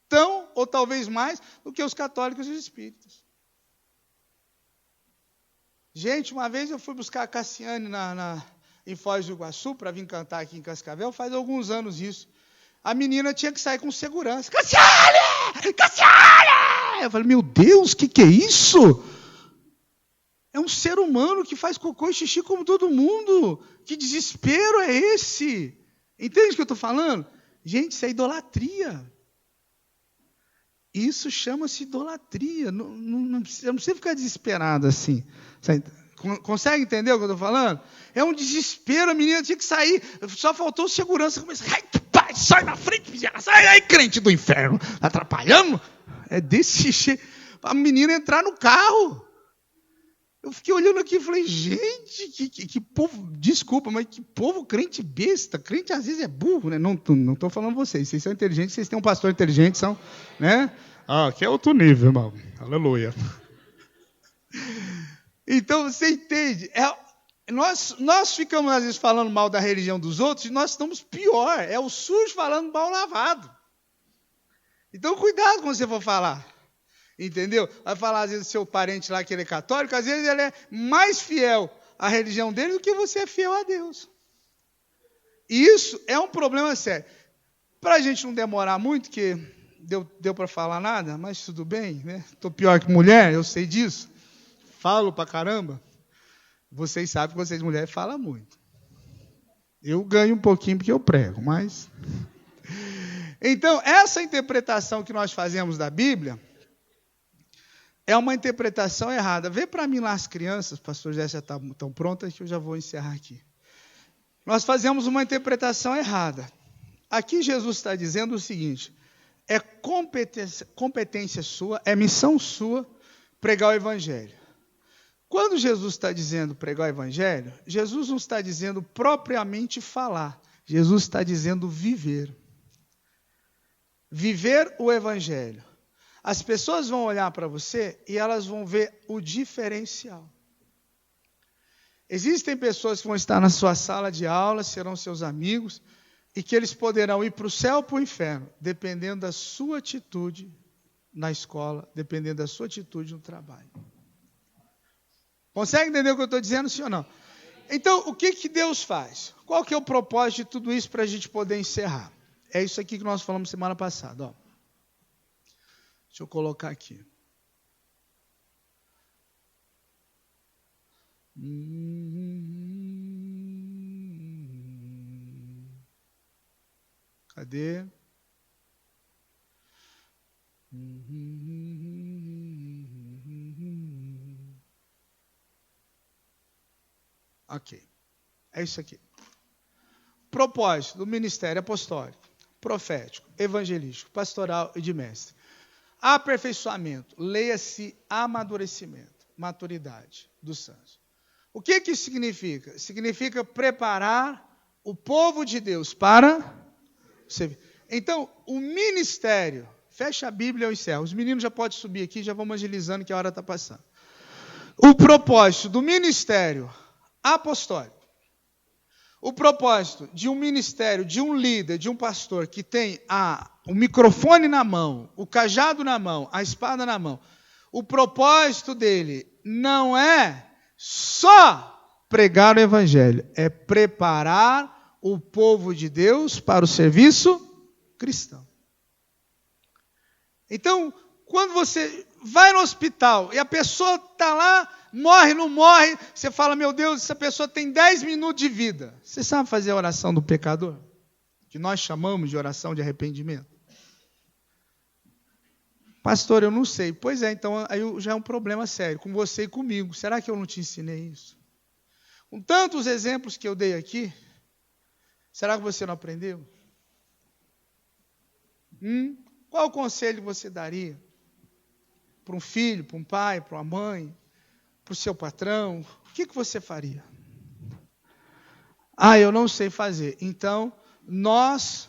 tão ou talvez mais, do que os católicos e os espíritas. Gente, uma vez eu fui buscar a Cassiane em Foz do Iguaçu para vir cantar aqui em Cascavel, faz alguns anos isso. A menina tinha que sair com segurança. Cassiane! Cassiane! Eu falei, meu Deus, o que é isso? É um ser humano que faz cocô e xixi como todo mundo. Que desespero é esse? Entende o que eu estou falando? Gente, isso é idolatria. Isso chama-se idolatria. Não precisa ficar desesperado assim. Consegue entender o que eu estou falando? É um desespero, a menina tinha que sair. Só faltou segurança. Sai na frente, sai aí, crente do inferno. Tá atrapalhando? É desse jeito. A menina entrar no carro. Eu fiquei olhando aqui e falei, gente, que povo, desculpa, mas que povo crente besta. Crente às vezes é burro, né? Não estou falando vocês são inteligentes, vocês têm um pastor inteligente, são, né? Aqui é outro nível, irmão. Aleluia. Então, você entende? Nós ficamos às vezes falando mal da religião dos outros e nós estamos pior. É o sujo falando mal lavado. Então, cuidado quando você for falar. Entendeu? Vai falar, às vezes, do seu parente lá que ele é católico, às vezes ele é mais fiel à religião dele do que você é fiel a Deus. E isso é um problema sério. Para a gente não demorar muito, que deu para falar nada, mas tudo bem, né? Estou pior que mulher, eu sei disso. Falo pra caramba. Vocês sabem que vocês mulheres falam muito. Eu ganho um pouquinho porque eu prego, mas... Então, essa interpretação que nós fazemos da Bíblia é uma interpretação errada. Vê para mim lá as crianças, pastor José já estão prontas, que eu já vou encerrar aqui. Nós fazemos uma interpretação errada. Aqui Jesus está dizendo o seguinte, é competência sua, é missão sua pregar o Evangelho. Quando Jesus está dizendo pregar o Evangelho, Jesus não está dizendo propriamente falar, Jesus está dizendo viver. Viver o Evangelho. As pessoas vão olhar para você e elas vão ver o diferencial. Existem pessoas que vão estar na sua sala de aula, serão seus amigos, e que eles poderão ir para o céu ou para o inferno, dependendo da sua atitude na escola, dependendo da sua atitude no trabalho. Consegue entender o que eu estou dizendo, sim ou não? Então, o que Deus faz? Qual que é o propósito de tudo isso para a gente poder encerrar? É isso aqui que nós falamos semana passada, ó. Deixa eu colocar aqui. Cadê? Ok. É isso aqui. Propósito do ministério apostólico, profético, evangelístico, pastoral e de mestre. Aperfeiçoamento, leia-se amadurecimento, maturidade dos santos. O que isso significa? Significa preparar o povo de Deus para servir. Então, o ministério, fecha a Bíblia e eu encerro. Os meninos já podem subir aqui, já vamos agilizando que a hora está passando. O propósito do ministério apostólico, o propósito de um ministério, de um líder, de um pastor que tem o microfone na mão, o cajado na mão, a espada na mão, o propósito dele não é só pregar o evangelho, é preparar o povo de Deus para o serviço cristão. Então, quando você vai no hospital e a pessoa está lá, morre, não morre, você fala, meu Deus, essa pessoa tem 10 minutos de vida. Você sabe fazer a oração do pecador? Que nós chamamos de oração de arrependimento. Pastor, eu não sei. Pois é, então aí já é um problema sério, com você e comigo. Será que eu não te ensinei isso? Com tantos exemplos que eu dei aqui, será que você não aprendeu? Qual conselho você daria para um filho, para um pai, para uma mãe, para o seu patrão? O que você faria? Eu não sei fazer. Então, nós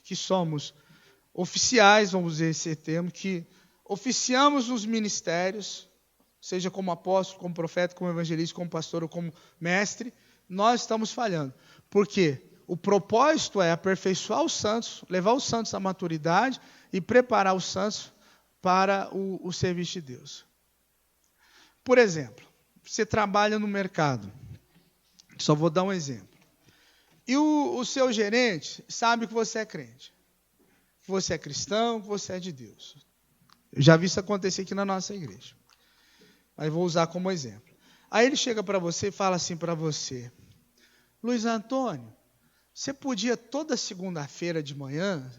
que somos oficiais, vamos dizer esse termo, que oficiamos nos ministérios, seja como apóstolo, como profeta, como evangelista, como pastor ou como mestre, nós estamos falhando. Por quê? O propósito é aperfeiçoar os santos, levar os santos à maturidade e preparar os santos para o serviço de Deus. Por exemplo, você trabalha no mercado. Só vou dar um exemplo. E o seu gerente sabe que você é crente, que você é cristão, que você é de Deus. Eu já vi isso acontecer aqui na nossa igreja. Mas vou usar como exemplo. Aí ele chega para você e fala assim para você: Luiz Antônio, você podia toda segunda-feira de manhã,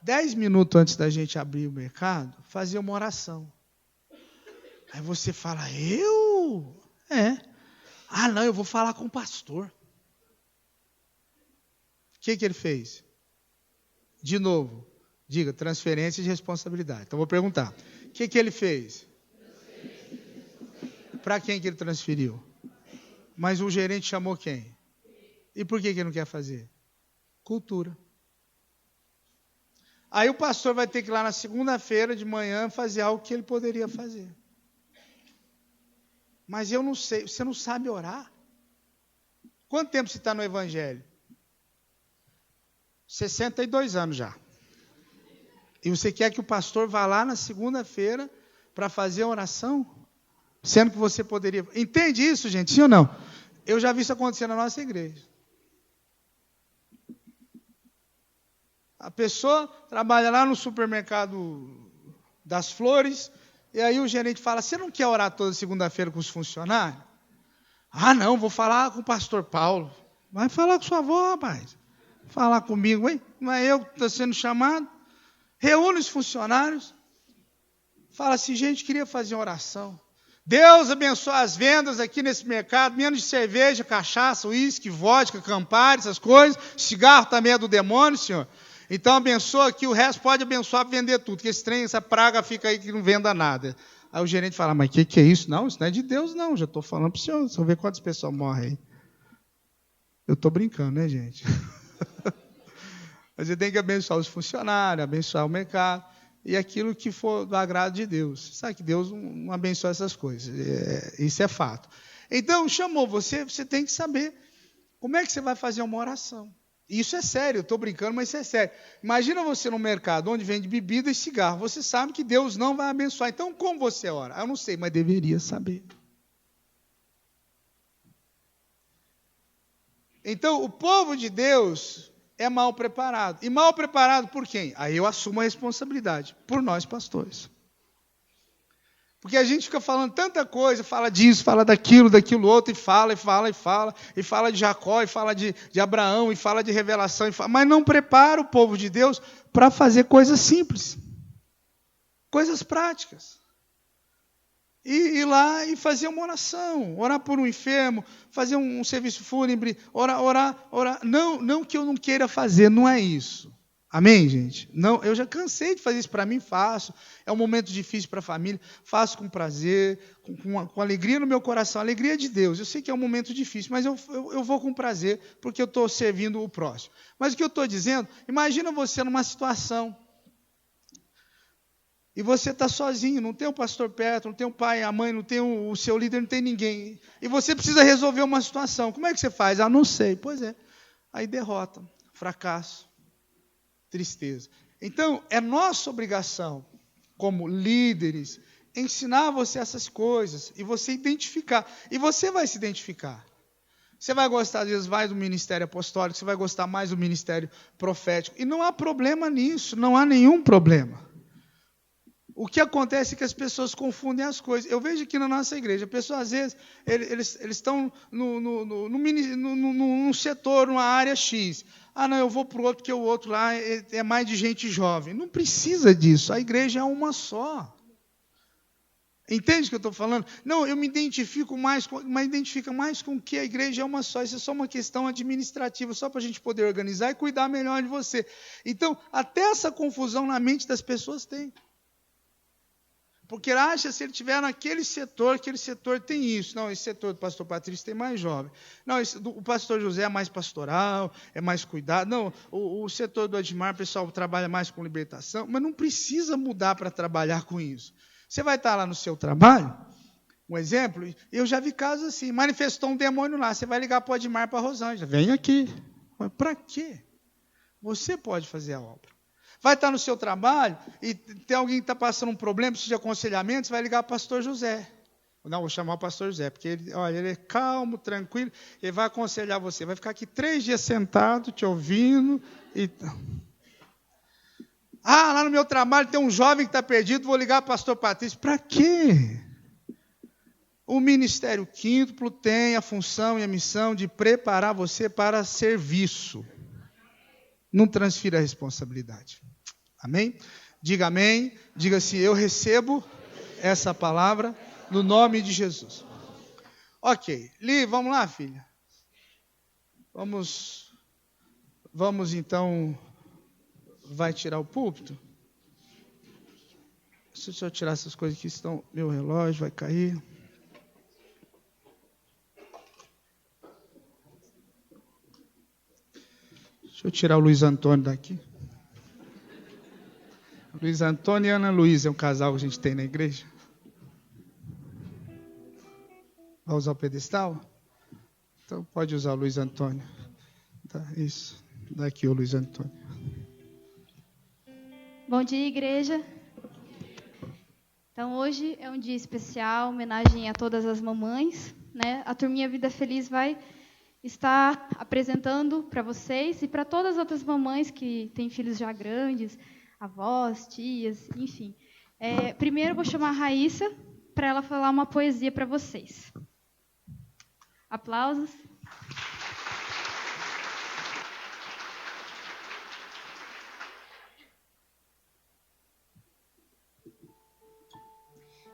10 minutos antes da gente abrir o mercado, fazer uma oração. Aí você fala: eu? Ah, não, eu vou falar com o pastor. O que ele fez? De novo, diga, transferência de responsabilidade. Então, vou perguntar. O que ele fez? Para quem que ele transferiu? Mas o gerente chamou quem? E por que ele não quer fazer? Cultura. Aí o pastor vai ter que ir lá na segunda-feira de manhã fazer algo que ele poderia fazer. Mas eu não sei, você não sabe orar? Quanto tempo você está no evangelho? 62 anos já. E você quer que o pastor vá lá na segunda-feira para fazer a oração? Sendo que você poderia... Entende isso, gente? Sim ou não? Eu já vi isso acontecer na nossa igreja. A pessoa trabalha lá no supermercado das flores, e aí o gerente fala: você não quer orar toda segunda-feira com os funcionários? Ah, não, vou falar com o pastor Paulo. Vai falar com sua avó, rapaz. Falar comigo, hein? Não é eu que estou sendo chamado? Reúne os funcionários. Fala assim: gente, queria fazer uma oração. Deus abençoe as vendas aqui nesse mercado, menos de cerveja, cachaça, uísque, vodka, Campari, essas coisas. Cigarro também é do demônio, senhor. Então abençoa aqui, o resto pode abençoar para vender tudo, que esse trem, essa praga fica aí que não venda nada. Aí o gerente fala: mas o que é isso? Não, isso não é de Deus não, já estou falando para o senhor, só ver quantas pessoas morrem aí. Eu estou brincando, né, gente? Mas você tem que abençoar os funcionários, abençoar o mercado, e aquilo que for do agrado de Deus. Você sabe que Deus não abençoa essas coisas, isso é fato. Então, chamou você, você tem que saber como é que você vai fazer uma oração. Isso é sério, eu estou brincando, mas isso é sério. Imagina você no mercado onde vende bebida e cigarro. Você sabe que Deus não vai abençoar. Então, como você ora? Eu não sei, mas deveria saber. Então, o povo de Deus é mal preparado. E mal preparado por quem? Aí eu assumo a responsabilidade. Por nós, pastores. Porque a gente fica falando tanta coisa, fala disso, fala daquilo outro, e fala de Jacó, e fala de Abraão, e fala de revelação, mas não prepara o povo de Deus para fazer coisas simples, coisas práticas. E ir lá e fazer uma oração, orar por um enfermo, fazer um serviço fúnebre, orar. Não que eu não queira fazer, não é isso. Amém, gente? Não, eu já cansei de fazer isso para mim, faço. É um momento difícil para a família, faço com prazer, com alegria no meu coração, alegria de Deus. Eu sei que é um momento difícil, mas eu vou com prazer, porque eu estou servindo o próximo. Mas o que eu estou dizendo, imagina você numa situação, e você está sozinho, não tem o pastor perto, não tem o pai, a mãe, não tem o seu líder, não tem ninguém. E você precisa resolver uma situação. Como é que você faz? Ah, não sei. Pois é. Aí derrota, fracasso. Tristeza. Então, é nossa obrigação, como líderes, ensinar você essas coisas e você identificar. E você vai se identificar. Você vai gostar, às vezes, mais do ministério apostólico, você vai gostar mais do ministério profético. E não há problema nisso, não há nenhum problema. O que acontece é que as pessoas confundem as coisas. Eu vejo aqui na nossa igreja, a pessoa, às vezes, eles estão num setor, numa área X. Ah, não, eu vou para o outro, porque o outro lá é mais de gente jovem. Não precisa disso, a igreja é uma só. Entende o que eu estou falando? Não, eu me identifico mais com que a igreja é uma só. Isso é só uma questão administrativa, só para a gente poder organizar e cuidar melhor de você. Então, até essa confusão na mente das pessoas tem. Porque ele acha, se ele estiver naquele setor, aquele setor tem isso. Não, esse setor do pastor Patrício tem mais jovem. Não, o pastor José é mais pastoral, é mais cuidado. Não, o setor do Admar, o pessoal trabalha mais com libertação. Mas não precisa mudar para trabalhar com isso. Você vai estar lá no seu trabalho, um exemplo, eu já vi casos assim, manifestou um demônio lá, você vai ligar para o Admar, para a Rosângela, vem aqui. Para quê? Você pode fazer a obra. Vai estar no seu trabalho e tem alguém que está passando um problema, precisa de aconselhamento, você vai ligar para o pastor José. Não, vou chamar o pastor José, porque ele é calmo, tranquilo, ele vai aconselhar você. Vai ficar aqui 3 dias sentado, te ouvindo. Lá no meu trabalho tem um jovem que está perdido, vou ligar para o pastor Patrício. Para quê? O Ministério Quíntuplo tem a função e a missão de preparar você para serviço. Não transfira a responsabilidade. Amém? Diga amém. Diga assim, eu recebo essa palavra no nome de Jesus. Ok. Li, vamos lá, filha? Vamos então, vai tirar o púlpito? Deixa eu tirar essas coisas aqui, senão meu relógio vai cair. Deixa eu tirar o Luiz Antônio daqui. Luiz Antônio e Ana Luísa é um casal que a gente tem na igreja. Vai usar o pedestal? Então pode usar o Luiz Antônio. Tá, isso. Daqui o Luiz Antônio. Bom dia, igreja. Então hoje é um dia especial, homenagem a todas as mamães, né? A Turminha Vida Feliz vai estar apresentando para vocês e para todas as outras mamães que têm filhos já grandes, avós, tias, enfim. Primeiro eu vou chamar a Raíssa para ela falar uma poesia para vocês. Aplausos.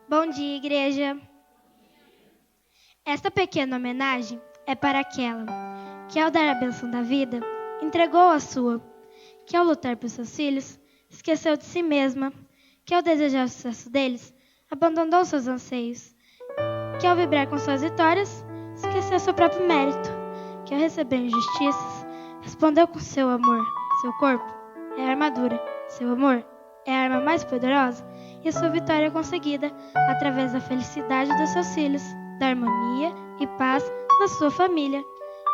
Bom dia, igreja. Esta pequena homenagem é para aquela que, ao dar a bênção da vida, entregou a sua, que, ao lutar por seus filhos, esqueceu de si mesma, que, ao desejar o sucesso deles, abandonou seus anseios, que, ao vibrar com suas vitórias, esqueceu seu próprio mérito, que, ao receber injustiças, respondeu com seu amor. Seu corpo é a armadura, seu amor é a arma mais poderosa, e a sua vitória é conseguida através da felicidade dos seus filhos, da harmonia e paz na sua família.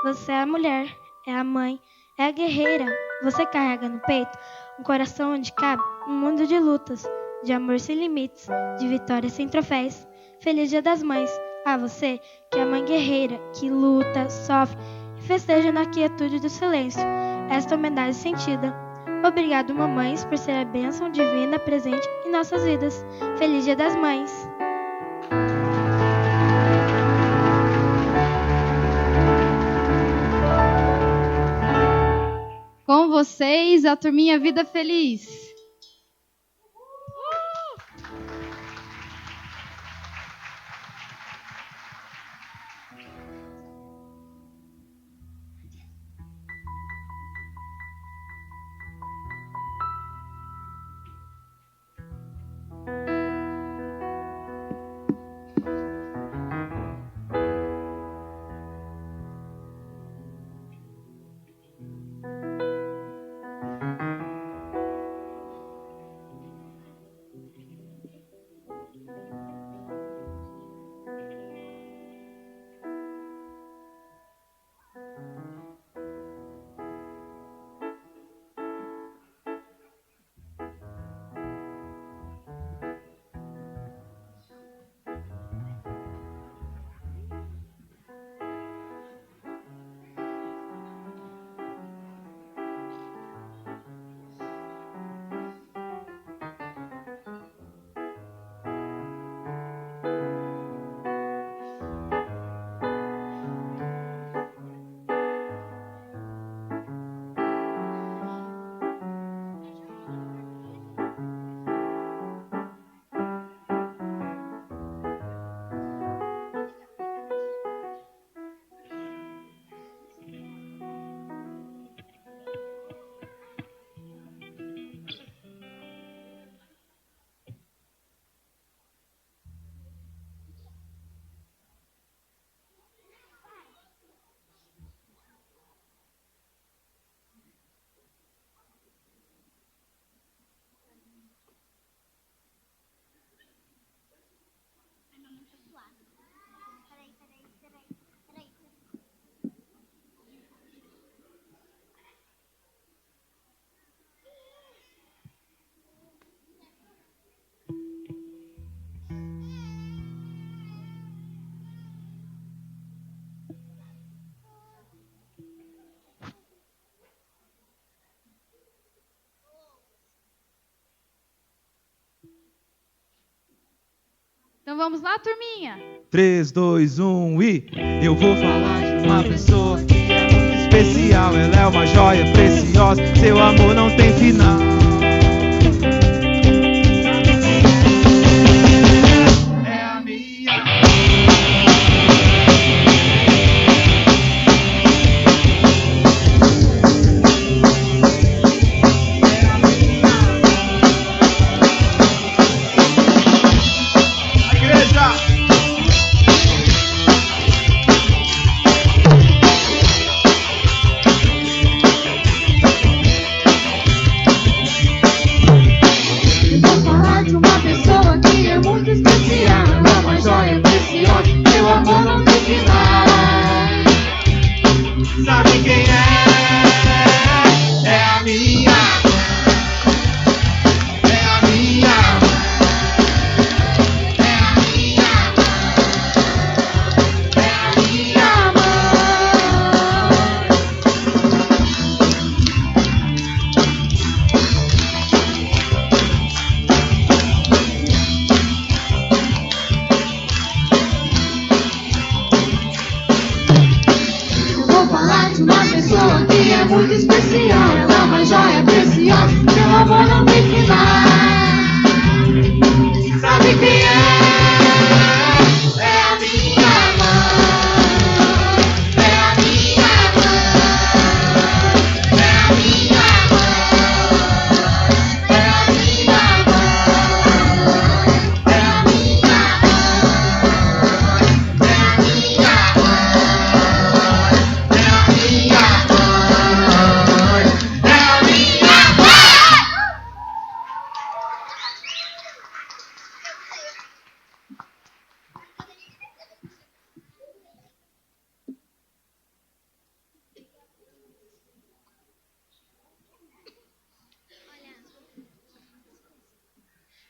Você é a mulher, é a mãe, é a guerreira. Você carrega no peito um coração onde cabe um mundo de lutas, de amor sem limites, de vitórias sem troféus. Feliz Dia das Mães a você, que é a mãe guerreira, que luta, sofre e festeja na quietude do silêncio. Esta homenagem sentida. Obrigado, mamães, por ser a bênção divina presente em nossas vidas. Feliz Dia das Mães! Com vocês, a Turminha Vida Feliz. vamos lá, turminha? 3, 2, 1 e... Eu vou falar de uma pessoa que é muito especial. Ela é uma joia preciosa, seu amor não tem final. É a minha.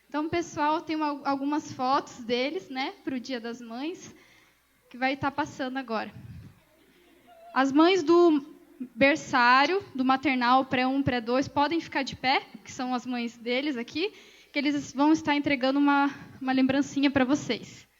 Então, pessoal, tem algumas fotos deles, né, para o Dia das Mães, que vai estar passando agora. As mães do berçário, do maternal pré-1, pré-2, podem ficar de pé, que são as mães deles aqui, que eles vão estar entregando uma lembrancinha para vocês.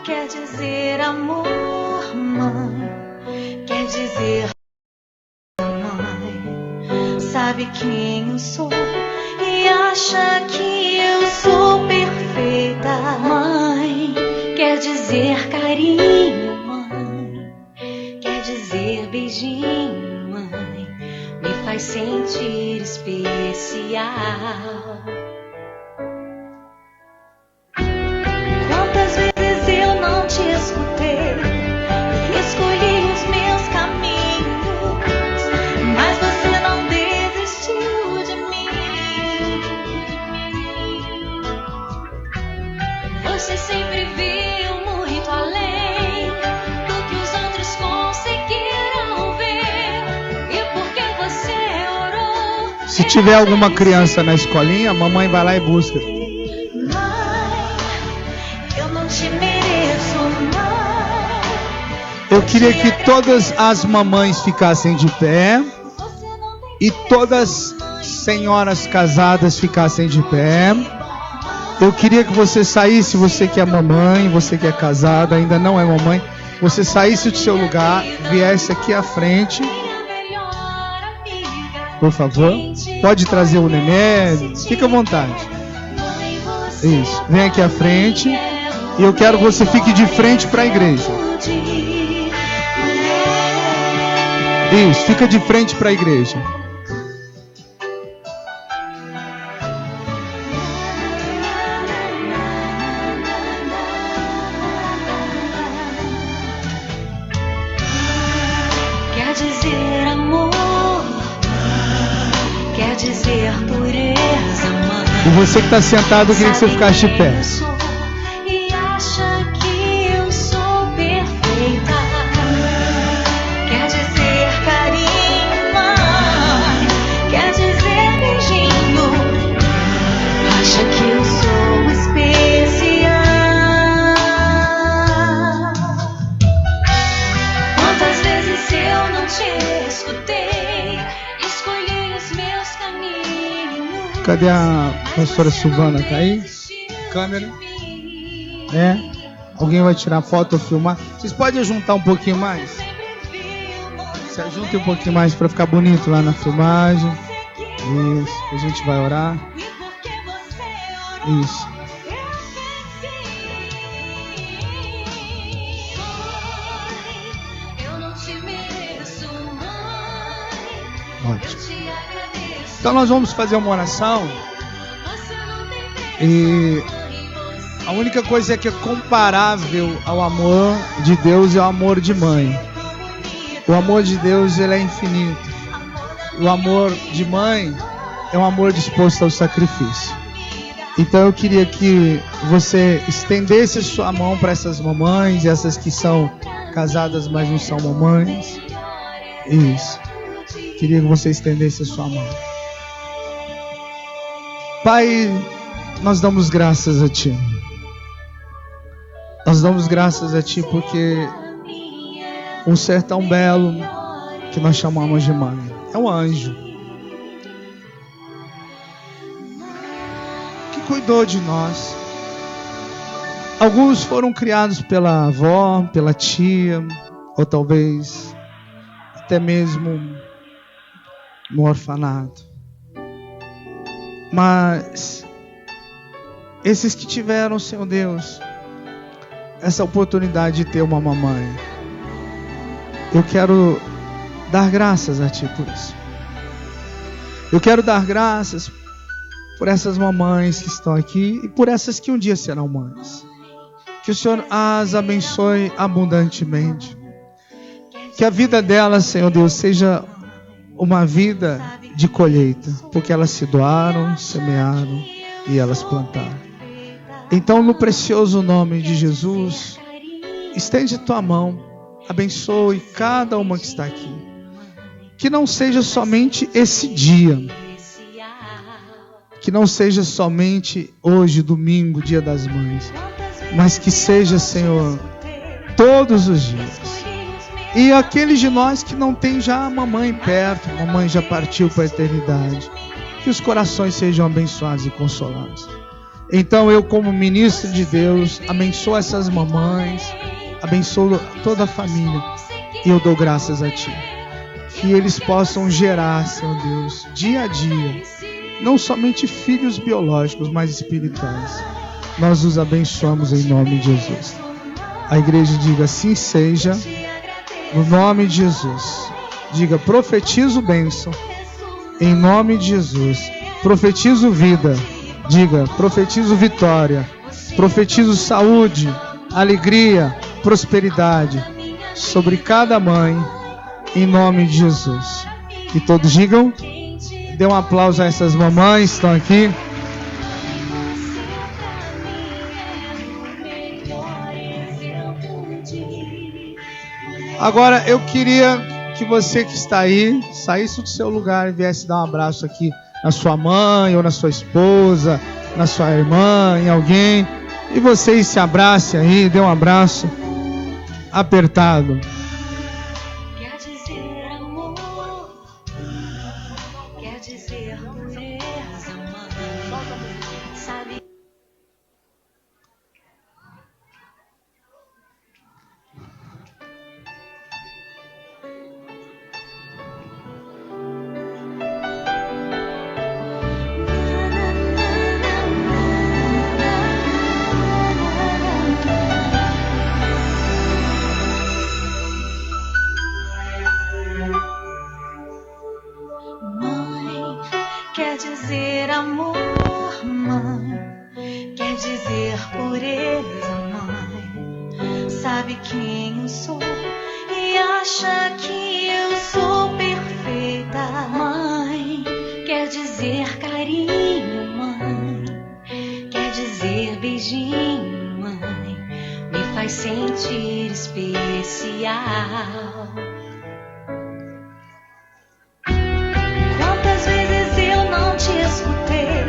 Quer dizer amor, mãe, quer dizer mãe, sabe quem eu sou e acha que eu sou perfeita. Mãe, quer dizer carinho, mãe, quer dizer beijinho, mãe, me faz sentir especial. Você sempre viu muito além do que os outros conseguiram ver. E porque você orou. Se tiver alguma criança na escolinha, a mamãe vai lá e busca. Mãe, eu não te mereço, mãe. Eu queria que todas as mamães ficassem de pé e todas as senhoras casadas ficassem de pé. Eu queria que você saísse, você que é mamãe, você que é casada, ainda não é mamãe, você saísse do seu lugar, viesse aqui à frente, por favor. Pode trazer o neném, fica à vontade. Isso, vem aqui à frente e eu quero que você fique de frente para a igreja. Isso, fica de frente para a igreja. E você que está sentado, eu queria que você ficasse de pé. E acha que eu sou perfeita. Quer dizer carinho, mãe. Quer dizer beijinho. Acha que eu sou especial. Quantas vezes eu não te escutei? Escolhi os meus caminhos. Cadê a pastora Silvana? Tá aí? Câmera? É? Alguém vai tirar foto ou filmar? Vocês podem juntar um pouquinho mais? Se ajuntem um pouquinho mais para ficar bonito lá na filmagem. Isso. A gente vai orar. Isso. Ótimo. Então nós vamos fazer uma oração. E a única coisa que é comparável ao amor de Deus é o amor de mãe. O amor de Deus, ele é infinito. O amor de mãe é um amor disposto ao sacrifício. Então eu queria que você estendesse a sua mão para essas mamães, essas que são casadas, mas não são mamães. Isso. Queria que você estendesse a sua mão. Pai, nós damos graças a Ti. Nós damos graças a Ti porque um ser tão belo que nós chamamos de mãe é um anjo que cuidou de nós. Alguns foram criados pela avó, pela tia, ou talvez até mesmo no orfanato. Mas esses que tiveram, Senhor Deus, essa oportunidade de ter uma mamãe, eu quero dar graças a Ti por isso. Eu quero dar graças por essas mamães que estão aqui e por essas que um dia serão mães. Que o Senhor as abençoe abundantemente. Que a vida delas, Senhor Deus, seja uma vida de colheita, porque elas se doaram, semearam e elas plantaram. Então, no precioso nome de Jesus, estende tua mão, abençoe cada uma que está aqui. Que não seja somente esse dia, que não seja somente hoje, domingo, dia das mães, mas que seja, Senhor, todos os dias. E aqueles de nós que não tem já a mamãe perto, a mamãe já partiu para a eternidade, que os corações sejam abençoados e consolados. Então eu, como ministro de Deus, abençoo essas mamães, abençoo toda a família, e eu dou graças a Ti. Que eles possam gerar, Senhor Deus, dia a dia, não somente filhos biológicos, mas espirituais. Nós os abençoamos em nome de Jesus. A igreja diga assim seja. No nome de Jesus. Diga, profetizo bênção. Em nome de Jesus. Profetizo vida. Diga, profetizo vitória. Profetizo saúde, alegria, prosperidade sobre cada mãe. Em nome de Jesus. E todos digam. Dê um aplauso a essas mamães que estão aqui. Agora eu queria que você que está aí saísse do seu lugar e viesse dar um abraço aqui na sua mãe ou na sua esposa, na sua irmã, em alguém. E vocês se abracem aí, dê um abraço apertado. Quer dizer amor, quer dizer pureza, mãe. Sabe? Quer dizer amor, mãe. Quer dizer pureza, mãe. Sabe quem eu sou e acha que eu sou perfeita, mãe. Quer dizer carinho, mãe. sentir especial. Quantas vezes eu não te escutei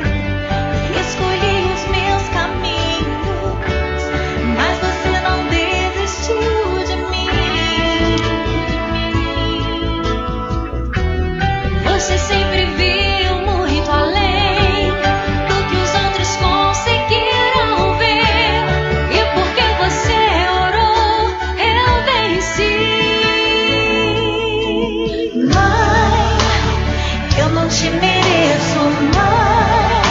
e escolhi os meus caminhos, mas você não desistiu de mim. Você sempre viu muito além do que os outros conseguiram ver, e porque você orou, eu venci. Mãe, eu não te mereço, mãe,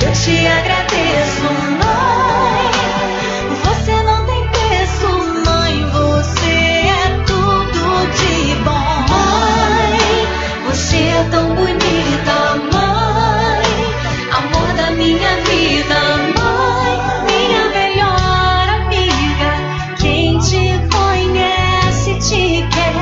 eu te agradeço, mãe. Você não tem preço, mãe, você é tudo de bom. Mãe, você é tão bonita, mãe, amor da minha vida, mãe, minha melhor amiga. Quem te conhece te quer,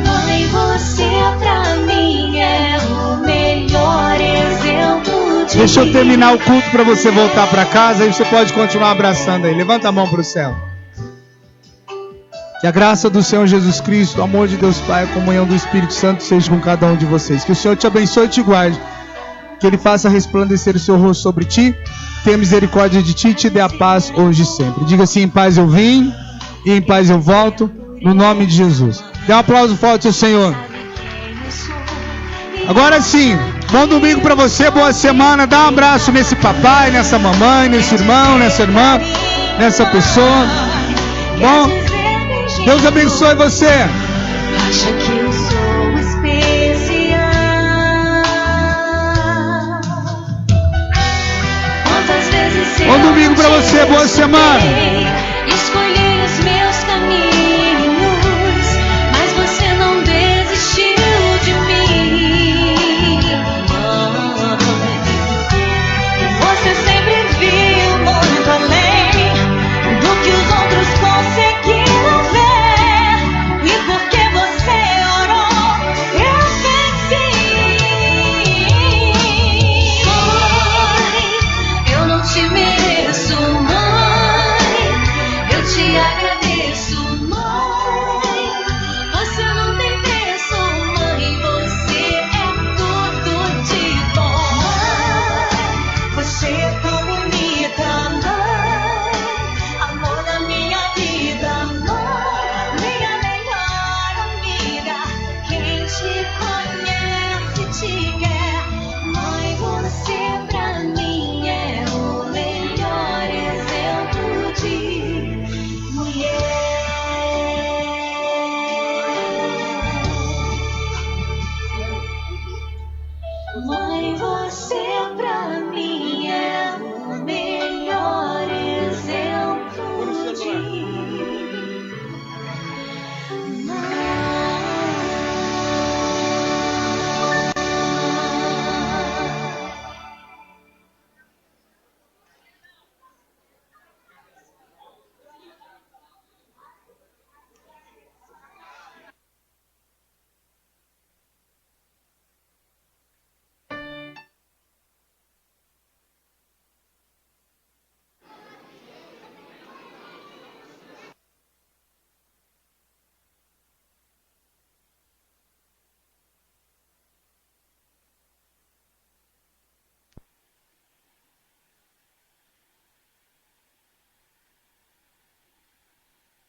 mãe, você pra mim é o melhor exemplo de Deixa eu terminar o culto para você voltar para casa e você pode continuar abraçando aí. Levanta a mão para o céu. Que a graça do Senhor Jesus Cristo, o amor de Deus Pai, a comunhão do Espírito Santo seja com cada um de vocês. Que o Senhor te abençoe e te guarde. Que Ele faça resplandecer o seu rosto sobre ti, tenha misericórdia de ti e te dê a paz hoje e sempre. Diga assim: em paz eu vim e em paz eu volto, no nome de Jesus. Dê um aplauso forte ao Senhor. Agora sim, bom domingo para você, boa semana. Dá um abraço nesse papai, nessa mamãe, nesse irmão, nessa irmã, nessa pessoa. Bom, Deus abençoe você. Acha que eu sou especial? Quantas vezes eu Bom domingo pra você, boa semana. escolhi os meus caminhos, mas você não desistiu de mim. Você sempre viu muito além do que os outros conseguiram ver, e porque você orou, eu venci. Mãe, eu não te mereço, mãe, eu te agradeço, mãe. Você não tem preço, mãe, você é tudo de bom. Mãe, você é tão bonita, mãe, amor da minha vida, mãe, minha melhor amiga. Quem te conhece te quer, mãe, você pra mim é o melhor exemplo de mulher. Mãe, você pra mim é o melhor exemplo de mãe.